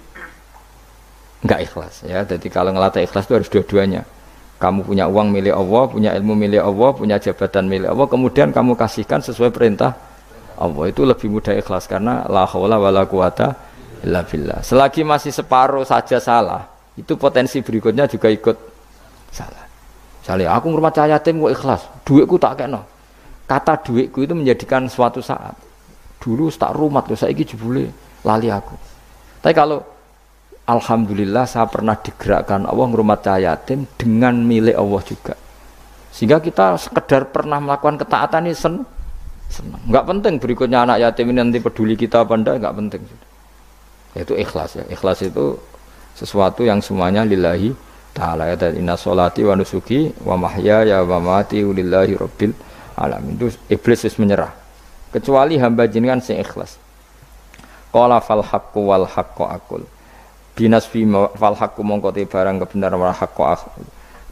enggak ikhlas ya. Jadi kalau ngelatih ikhlas itu harus dua-duanya. Kamu punya uang milik Allah, punya ilmu milik Allah, punya jabatan milik Allah, kemudian kamu kasihkan sesuai perintah Allah, itu lebih mudah ikhlas karena la haula wala quwata illa billah. Selagi masih separuh saja salah, itu potensi berikutnya juga ikut salah. Misalnya aku ngurmat cahaya yatim kok ikhlas, duitku tak kena. Kata duitku itu menjadikan suatu saat. Dulu tak rumat loh, saiki jebule lali aku. Tapi kalau alhamdulillah saya pernah digerakkan Allah ngurmat cahaya yatim dengan milik Allah juga. Sehingga kita sekedar pernah melakukan ketaatan ini senang. Enggak penting berikutnya anak yatim ini nanti peduli kita apa enggak, enggak penting. Itu ikhlas ya. Ikhlas itu sesuatu yang semuanya lillahi ta'ala ya. Dan inna sholati wa nusuki wa mahyaya wa mamati lillahi rabbil alamin. Itu iblis wis menyerah. Kecuali hamba jenengan sing ikhlas. Qala fal haqqu wal haqqu aqul. Binasbi fal haqqu mongko te barang kebenaran wal haqqu aqul.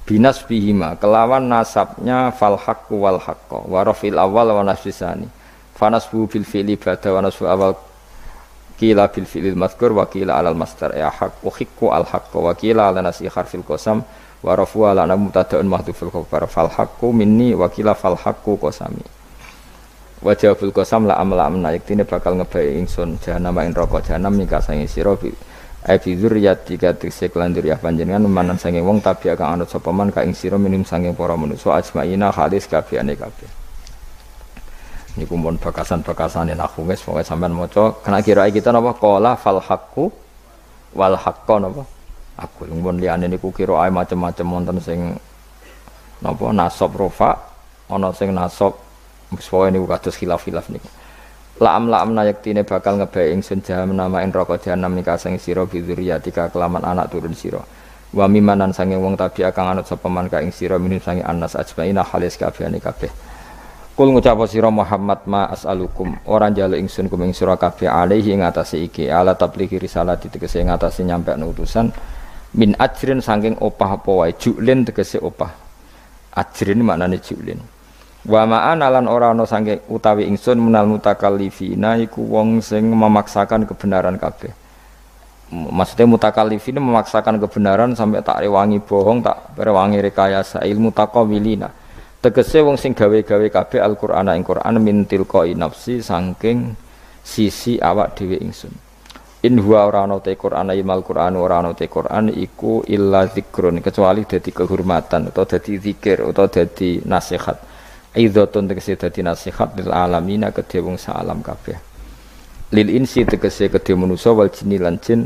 Binasbihima kelawan nasabnya fal haqqu wal haqqu wa rafil awal wa nasbisani. Fanasbu bil fi'li ba'da wa nasbu awal kila bil fi'lil mazkur wa kila alal masdar ya haqqu hiqqu al haqqu wa kila ala nasi harfil qasam wa rafu ala mubtada'un mahdhuful khabar fal haqqu minni wa kila fal haqqu qasami wa jawabul qasam la amla amna yektine bakal ngebai ingsun jahanam ing neraka jahanam nika sange sira bi dzurriyyati katik lan dzurriyyah panjenengan manan sange wong tabi kang anut sapa man ka ing sira minum sange para manusa ajmaina khalis kabehane kabeh. Niku mun bakasan-bakasane nahwu wis pokoke sampean maca kena kirae kita napa qala fal haqqu wal haqqu napa aku mun liyane niku kirae macam-macam wonten sing napa nasab rofa ana sing nasab wis pokoke niku kados khilaf-khilaf niku la amna yaktine bakal ngebae ingsun jahanam nama ing neraka jahanam nika sing sira bidzuriyatika kelaman anak turun sira wa mimanan sange wong tabi kang anut sapa man ka ing sira minum sange anas ajmaina halis kabehane kabeh. Kul ngucap sira Muhammad ma as'alukum ora njaluk ingsun kuming sira kabeh alaihi ing atase iki ala tablighi risalati tegese ing atase nyampekno utusan min ajrin saking opah apa wae julin tegese opah ajrin maknane julin wa ma'ana lan ora ana saking utawi ingsun menal mutakallifina iku wong sing memaksakan kebenaran kabeh. Maksudnya mutakallifina memaksakan kebenaran sampai tak rewangi bohong tak rewangi rekayasa ilmu taqawilina tegese wong sing gawe-gawe kabeh Al-Qur'an ing Qur'an min tilqai nafsi saking sisi awak dhewe ingsun. In huwa ora ana te Quran imal Quran ora ana te Quran iku illa zikrun kecuali dadi kehormatan atau dadi zikir atau dadi nasihat. Aidzatun tegese dadi nasihat lil alamina kedhe wong salam kabeh. Lil insi tegese kedhe manusa wal jinni lan jin.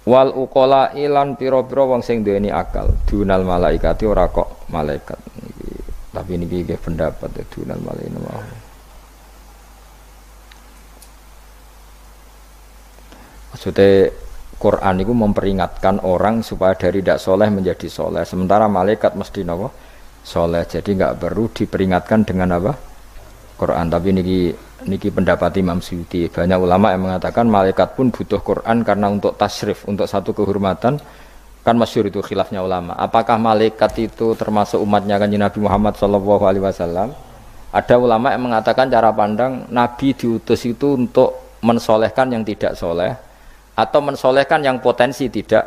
Wal uqala ilan pira-pira wong sing duweni akal. Dunal malaikati ora kok malaikat. Tapi niki pendapat dunal malaikat. Maksudnya Quran itu memperingatkan orang supaya dari tidak soleh menjadi soleh. Sementara malaikat mesti apa? Soleh. Jadi nggak perlu diperingatkan dengan apa? Quran. Tapi niki pendapat Imam Suyuti. Banyak ulama yang mengatakan malaikat pun butuh Quran karena untuk tasrif, untuk satu kehormatan. Kan masyhur itu khilafnya ulama. Apakah malaikat itu termasuk umatnya Kanjeng Nabi Muhammad SAW? Ada ulama yang mengatakan cara pandang Nabi diutus itu untuk mensolehkan yang tidak soleh. Atau mensolehkan yang potensi tidak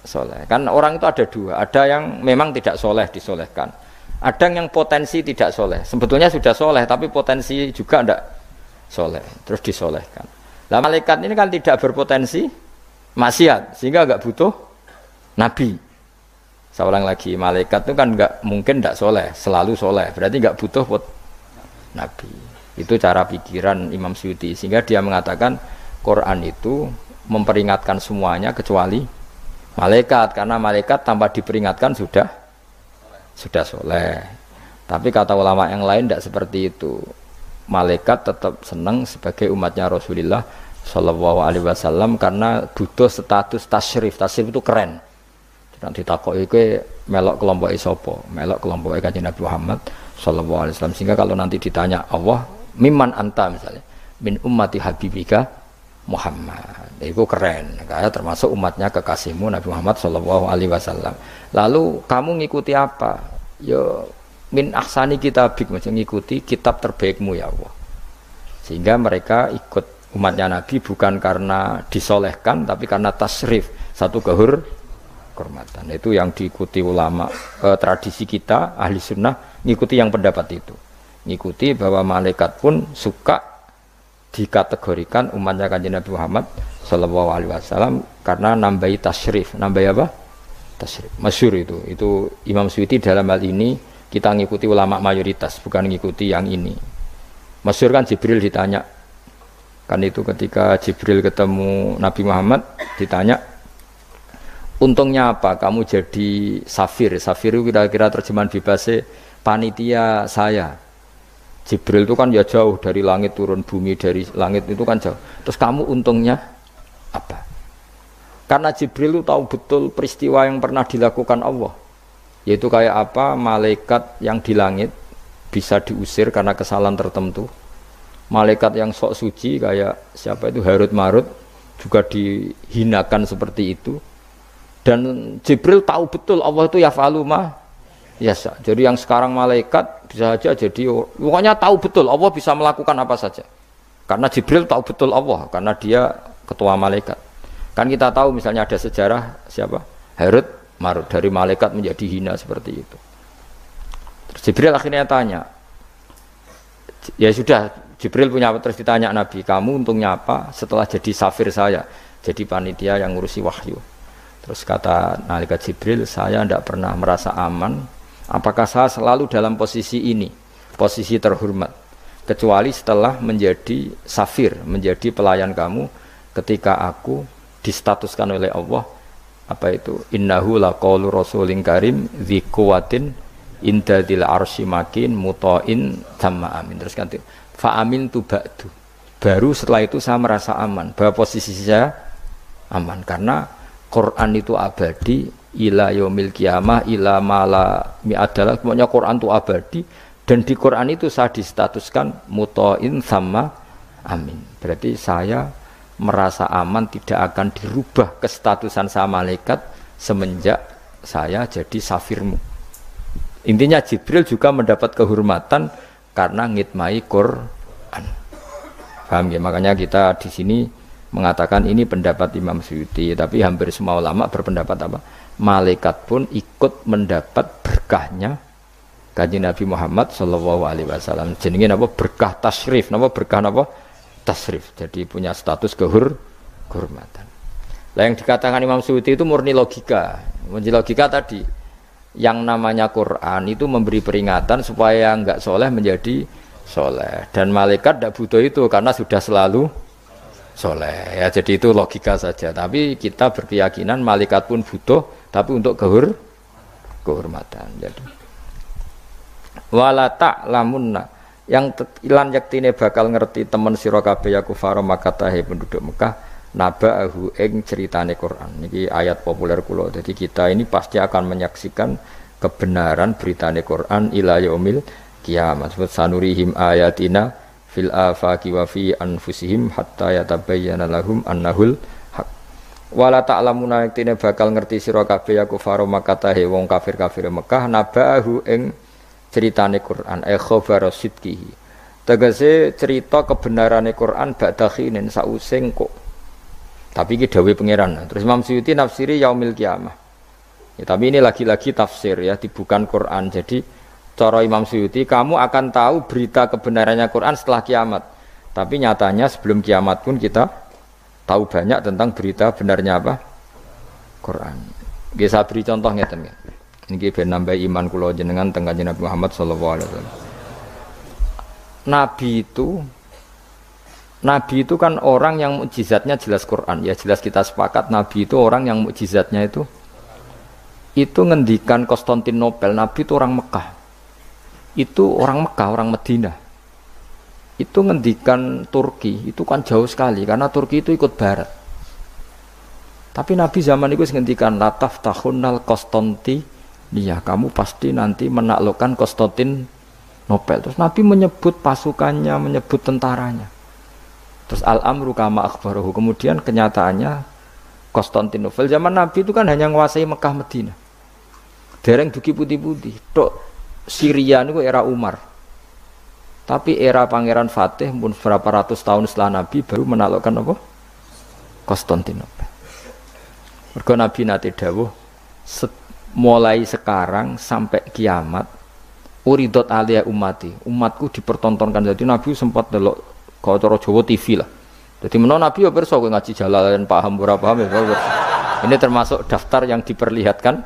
soleh. Kan orang itu ada dua, ada yang memang tidak soleh disolehkan, ada yang potensi tidak soleh, sebetulnya sudah soleh tapi potensi juga tidak soleh, terus disolehkan. Lah malaikat ini kan tidak berpotensi maksiat, sehingga enggak butuh nabi. Saya ulang lagi, malaikat itu kan enggak mungkin tidak soleh, selalu soleh, berarti enggak butuh nabi. Itu cara pikiran Imam Suyuti, sehingga dia mengatakan Quran itu memperingatkan semuanya kecuali malaikat, karena malaikat tanpa diperingatkan sudah soleh. Tapi kata ulama yang lain tidak seperti itu. Malaikat tetap senang sebagai umatnya Rasulullah Shallallahu Alaihi Wasallam karena butuh status tasyrif. Tasyrif itu keren. Nanti takoki ke melok kelompok isopo, melok kelompok Kanjeng Nabi Muhammad Shallallahu Alaihi Wasallam. Sehingga kalau nanti ditanya Allah, mimman anta misalnya, min ummati habibika Muhammad, itu keren, kayak termasuk umatnya kekasihmu Nabi Muhammad Shallallahu Alaihi Wasallam. Lalu kamu ngikuti apa? Yo min ahsani kitabik, macam ngikuti kitab terbaikmu ya Allah. Sehingga mereka ikut umatnya Nabi bukan karena disolehkan, tapi karena tasrif, satu kehormatan. Itu yang diikuti ulama. Tradisi kita ahli sunnah ngikuti yang pendapat itu, ngikuti bahwa malaikat pun suka dikategorikan umatnya Kanjeng Nabi Muhammad Sallallahu Alaihi Wasallam karena nambahi tasyrif, nambahi apa? Tasyrif. Masyhur itu Imam Suyuti dalam hal ini kita ngikuti ulama mayoritas, bukan ngikuti yang ini. Masyhur kan Jibril ditanya, kan itu ketika Jibril ketemu Nabi Muhammad ditanya, untungnya apa kamu jadi safir? Safir itu kira-kira terjemahan bebasnya panitia saya. Jibril itu kan ya jauh dari langit turun bumi, dari langit itu kan jauh. Terus kamu untungnya apa? Karena Jibril itu tahu betul peristiwa yang pernah dilakukan Allah. Yaitu kayak apa malaikat yang di langit bisa diusir karena kesalahan tertentu. Malaikat yang sok suci kayak siapa itu Harut Marut juga dihinakan seperti itu. Dan Jibril tahu betul Allah itu yaf'alu ma yasha. Jadi yang sekarang malaikat bisa saja jadi pokoknya tahu betul Allah bisa melakukan apa saja. Karena Jibril tahu betul Allah karena dia ketua malaikat. Kan kita tahu misalnya ada sejarah siapa? Harut Marut dari malaikat menjadi hina seperti itu. Terus Jibril akhirnya tanya. Ya sudah, Jibril punya terus ditanya Nabi, kamu untungnya apa setelah jadi safir saya, jadi panitia yang ngurusi wahyu. Terus kata malaikat Jibril, saya tidak pernah merasa aman. Apakah saya selalu dalam posisi ini, posisi terhormat, kecuali setelah menjadi safir, menjadi pelayan kamu, ketika aku distatuskan oleh Allah, apa itu? Innahu laqaulu rasulin karim dzi quwwatin inda dzil arsy makin muta'in tamma amin. Terus kan fa amin tu ba'du. Baru setelah itu saya merasa aman, bahwa posisi saya aman karena Quran itu abadi. Ila yaumil qiyamah ila mala mi'adalah, pokoknya Quran itu abadi dan di Quran itu saya distatuskan muta'in sama amin. Berarti saya merasa aman, tidak akan dirubah kestatusan saya malaikat semenjak saya jadi safirmu. Intinya Jibril juga mendapat kehormatan karena ngitmai Quran. Paham ya? Makanya kita di sini mengatakan ini pendapat Imam Suyuti, tapi hampir semua ulama berpendapat apa? Malaikat pun ikut mendapat berkahnya Kanjeng Nabi Muhammad Shallallahu Alaihi Wasallam. Jenenge apa? Berkah tasrif, apa berkah apa? Tasrif. Jadi punya status kehormatan. Lah yang dikatakan Imam Suyuti itu murni logika. Murni logika tadi. Yang namanya Quran itu memberi peringatan supaya enggak soleh menjadi soleh. Dan malaikat tidak butuh itu karena sudah selalu soleh. Ya, jadi itu logika saja. Tapi kita berkeyakinan malaikat pun butuh, tapi untuk kehormatan. Jadi wala ta'lamunna yang ilan yaktine bakal ngerti temen sira kabeh ya kufar Makkah penduduk Mekah naba'ahu ing ceritane Quran. Niki ayat populer kula. Jadi kita ini pasti akan menyaksikan kebenaran beritane Quran ila yaumil kiamat. Sebut sanurihim ayatina fil afaqi wa fi anfusihim hatta yatabayyana lahum annahul haq. Wala ta'lamuna yaktine bakal ngerti sira kabeh ya kufar Makkah wong kafir-kafir Mekah naba'ahu ing ceritane Quran khabar sidqihi tegese cerita kebenarane Quran ba'da khinin sause kok tapi iki dawuh pangeran. Terus Imam Suyuti nafsiri yaumil kiamah ya, tapi ini lagi-lagi tafsir ya bukan Quran. Jadi cara Imam Suyuti kamu akan tahu berita kebenarannya Quran setelah kiamat, tapi nyatanya sebelum kiamat pun kita tahu banyak tentang berita benarnya apa Quran. Nggih saya beri contoh ngeten nggih. Niki ben nambah iman kula jenengan teng Kanjeng Nabi Muhammad sallallahu alaihi wasallam. Nabi itu kan orang yang mukjizatnya jelas Quran. Ya jelas kita sepakat Nabi itu orang yang mukjizatnya itu ngendikan Konstantinopel. Nabi itu orang Mekah. Itu orang Mekah, orang Madinah. Itu ngendikan Turki, itu kan jauh sekali karena Turki itu ikut barat. Tapi Nabi zaman itu ngendikan lataf tahunnal Konstanti. Iya, kamu pasti nanti menaklukkan Konstantinopel. Terus Nabi menyebut pasukannya, menyebut tentaranya. Terus al-amru kama akhbarahu. Kemudian kenyataannya Konstantinopel zaman Nabi itu kan hanya menguasai Mekah Madinah. Dereng duki putih-putih. Tok Syria itu era Umar. Tapi era Pangeran Fatih pun berapa ratus tahun setelah Nabi baru menaklukkan apa? Konstantinopel. Mergo Nabi nate dawuh mulai sekarang sampai kiamat uridot alia umatku dipertontonkan. Jadi Nabi sempat delok kalau cara Jawa TV lah. Jadi menawa Nabi ya pirsa kowe ngaji Jalalain paham ora paham ya. Ini termasuk daftar yang diperlihatkan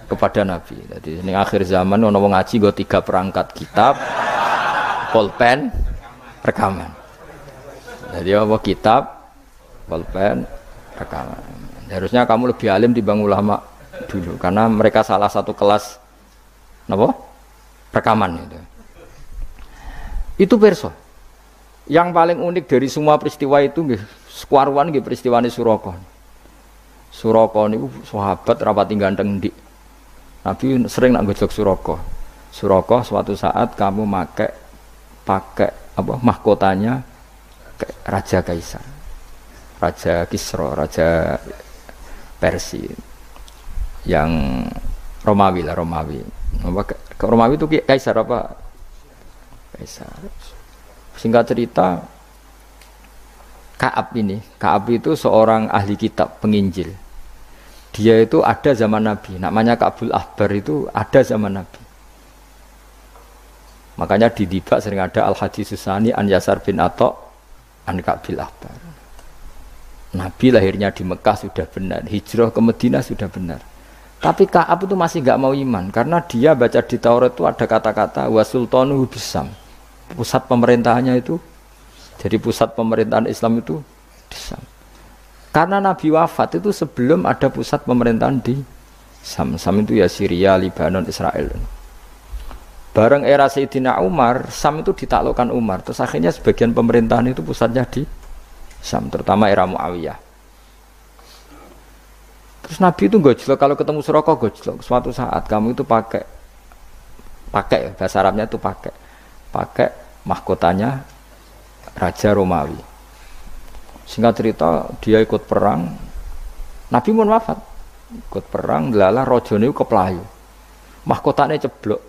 kepada Nabi. Jadi ini akhir zaman ono wong ngaji nggo 3 perangkat kitab, pulpen, rekaman. Jadi apa kitab, pulpen, rekaman. Harusnya kamu lebih alim dibanding ulama dulu karena mereka salah satu kelas napa rekaman itu perso. Yang paling unik dari semua peristiwa itu nggih sekuaruan nggih peristiwane Suraka niku sahabat rapati ganteng ndik. Nabi sering nak gojlok Suraka suatu saat kamu pakai apa mahkotanya Raja Kaisar, Raja Kisra, Raja Persia yang Romawi. Romawi itu kaisar apa? Kaisar. Singkat cerita, Ka'ab itu seorang ahli kitab, penginjil. Dia itu ada zaman Nabi. Namanya Ka'bul Ahbar itu ada zaman Nabi. Makanya di Dibak sering ada Al-Hadis Susani an Yasar bin Atok an Ka'bil Ahbar. Nabi lahirnya di Mekah sudah benar, hijrah ke Madinah sudah benar. Tapi Ka'ab itu masih enggak mau iman karena dia baca di Taurat itu ada kata-kata wa sultanuhu bisam. Pusat pemerintahannya itu jadi pusat pemerintahan Islam itu di Sam. Karena Nabi wafat itu sebelum ada pusat pemerintahan di Sam. Sam itu ya Syria, Lebanon, Israel. Bareng era Sayyidina Umar, Sam itu ditaklukkan Umar. Terus akhirnya sebagian pemerintahan itu pusatnya di Sam, terutama era Muawiyah. Terus Nabi itu gojlok, kalau ketemu Suraka gojlok. Suatu saat kamu itu pakai bahasa Arabnya itu pakai mahkotanya Raja Romawi. Singkat cerita dia ikut perang. Nabi pun wafat. Ikut perang, lala rajane keplayu. Mahkotane ceblok.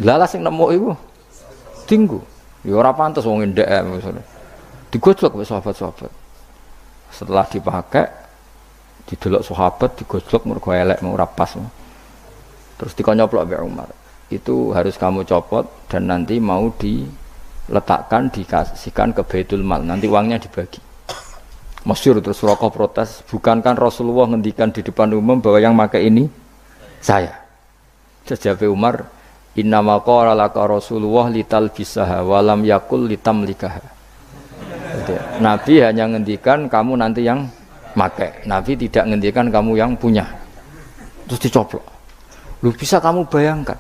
Lala sing nemu iku tinggu. Ya ora pantes wong ndek maksudnya. Digojlok oleh sahabat-sahabat. Setelah dipakai didelok sahabat digojlok mergo elek mau rapas. Terus dikonyoplok mbek Umar. Itu harus kamu copot dan nanti mau diletakkan dikasihkan ke Baitul Mal. Nanti uangnya dibagi. Masyhur terus Suraqah protes, bukankah Rasulullah ngendikan di depan umum bahwa yang pakai ini saya. Jawab Umar, innama qala laka Rasulullah litalbisaha wa lam yakul litamlikaha. Nabi hanya ngendikan kamu nanti yang pakai. Nabi tidak ngendikan kamu yang punya. Terus dicoplok. Lu bisa kamu bayangkan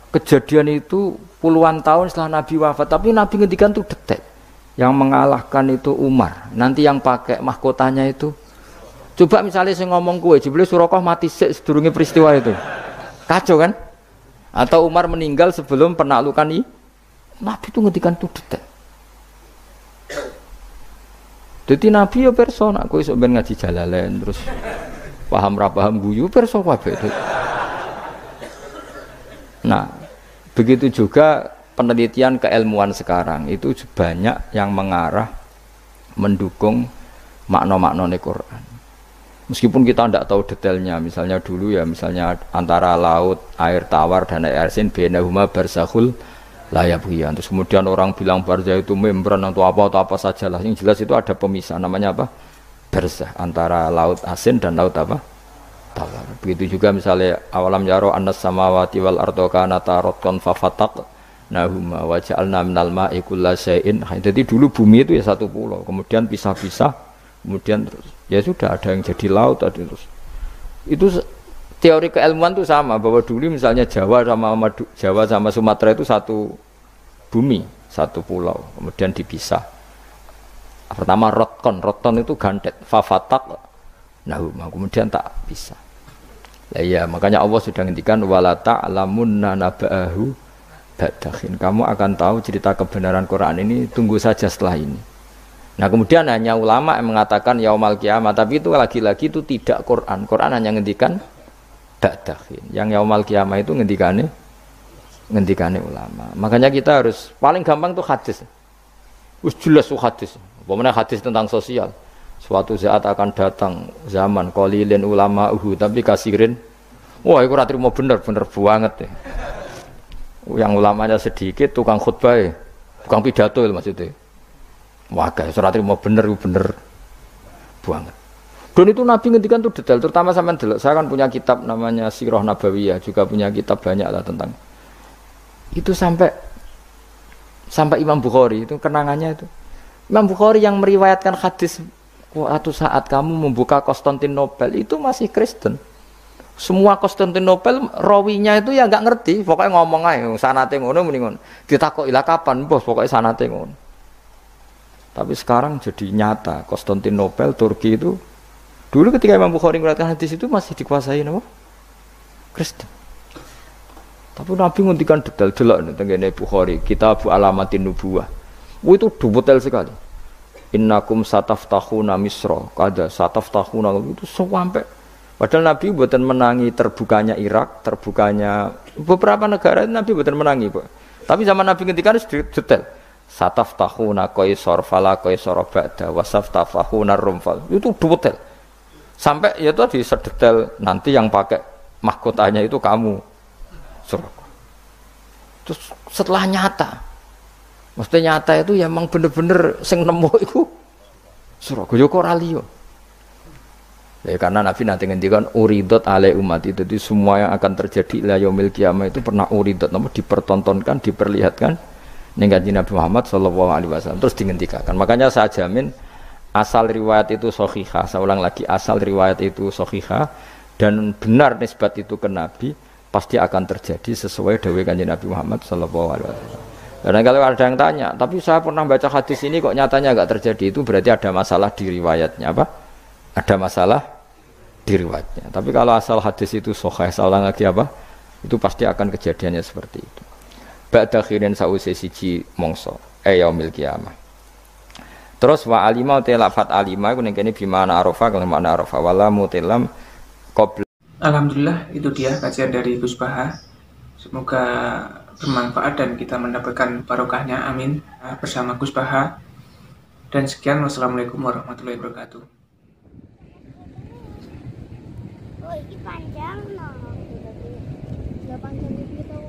kejadian itu puluhan tahun setelah Nabi wafat, tapi Nabi ngendikan itu detik. Yang mengalahkan itu Umar. Nanti yang pakai mahkotanya itu. Coba misalnya saya ngomong kue, jebule Suraqah mati sedurunge peristiwa itu. Kacau kan? Atau Umar meninggal sebelum penaklukan ini. Nabi itu ngendikan itu detik. Jadi Nabi ya persona, kue sok ben ngaji Jalalain terus paham ra paham guyu perso kabeh. Nah, begitu juga penelitian keilmuan sekarang itu banyak yang mengarah mendukung makna-makna Quran. Meskipun kita tidak tahu detailnya, misalnya dulu ya, misalnya antara laut, air tawar dan air asin, bainahuma barzakhul la yabghiyan. Terus kemudian orang bilang barzah itu membran atau apa saja lah. Yang jelas itu ada pemisah, namanya apa? Barzah, antara laut asin dan laut apa? Tawar. Begitu juga misalnya awalam yaro annas samawati wal ardo kanata ratqan fafataq nahuma wa ja'alna minal ma'i kullasyai'in. Jadi dulu bumi itu ya satu pulau, kemudian pisah-pisah, kemudian terus ya sudah ada yang jadi laut, ada terus. Itu teori keilmuan itu sama, bahwa dulu misalnya Jawa sama Sumatera itu satu bumi, satu pulau, kemudian dipisah. Pertama roton itu gandet, fafatak, nahuma, kemudian tak pisah. Lah ya, makanya Allah sudah ngendikan wala ta'lamunna naba'ahu ba'dakhin. Kamu akan tahu cerita kebenaran Quran ini tunggu saja setelah ini. Nah, kemudian hanya ulama yang mengatakan yaumal kiamah, tapi itu lagi-lagi itu tidak Quran. Quran hanya ngendikan ba'dakhin. Yang yaumal kiamah itu ngendikane ulama. Makanya kita harus paling gampang tuh hadis. Wis jelas tuh hadis. Pokoknya hadis tentang sosial. Suatu saat akan datang zaman qalilin ulama'uhu tapi kasirin. Wah, itu ora trimo bener banget ya. Yang ulamanya sedikit, tukang khutbah, tukang pidato maksudnya. Wah, guys, ora trimo bener banget. Dan itu Nabi ngendikan tuh detail, terutama sampean delok. Saya kan punya kitab namanya Sirah Nabawiyah, juga punya kitab banyak lah tentang itu sampai Imam Bukhari itu kenangannya itu. Imam Bukhari yang meriwayatkan hadis suatu saat kamu membuka Konstantinopel itu masih Kristen. Semua Konstantinopel rawinya itu ya nggak ngerti, pokoknya ngomong aja sanate ngono muni ngono. Ditakoki lah kapan, bos, pokoknya sanate ngono. Tapi sekarang jadi nyata Konstantinopel Turki itu dulu ketika Imam Bukhari meriwayatkan hadis itu masih dikuasai apa? Kristen. Tapi Nabi ngendikan detail delok tengene Bukhari, Kitab Alamatin Nubuwah. Itu detail sekali. Innakum sataftahuna Misra, kada sataftahuna itu sampai padahal Nabi buatan menangi terbukanya Irak, terbukanya beberapa negara Nabi buatan menangi, Pak. Tapi zaman Nabi ngendikan detail. Sataftahuna qaisar fala qaisar ba'da wasaftahuna rumfal. Itu detail. Sampai ya itu di sedetail nanti yang pakai mahkotanya itu kamu. Suraqah. Terus setelah nyata, maksudnya nyata itu ya memang bener-bener sing nemu itu Suraqah yo ora liya. Ya karena Nabi nanti ngendikan uridot ale umat itu, jadi semua yang akan terjadi ila yaumil qiyamah itu pernah uridot, namun dipertontonkan, diperlihatkan ning kanjeng Nabi Muhammad sallallahu alaihi wasallam terus dihentikan. Makanya saya jamin asal riwayat itu sahihah, saya ulang lagi asal riwayat itu sahihah dan benar nisbat itu ke Nabi pasti akan terjadi sesuai dawuh kanjeng Nabi Muhammad sallallahu alaihi wasallam. Dan kalau ada yang tanya, tapi saya pernah baca hadis ini kok nyatanya enggak terjadi, itu berarti ada masalah di riwayatnya apa? Ada masalah di riwayatnya. Tapi kalau asal hadis itu sahih, salah lagi apa? Itu pasti akan kejadiannya seperti itu. Ba'da khirin sa'use siji mongso yaumil qiyamah. Terus wa alima tilafat alima iku ning kene bimana arafa kalau makna arafa wala mutilam qabla. Alhamdulillah, itu dia kajian dari Gus Baha. Semoga bermanfaat dan kita mendapatkan barokahnya, amin, bersama Gus Baha. Dan sekian, wassalamualaikum warahmatullahi wabarakatuh. Oh, ini panjang, no. Panjang gitu.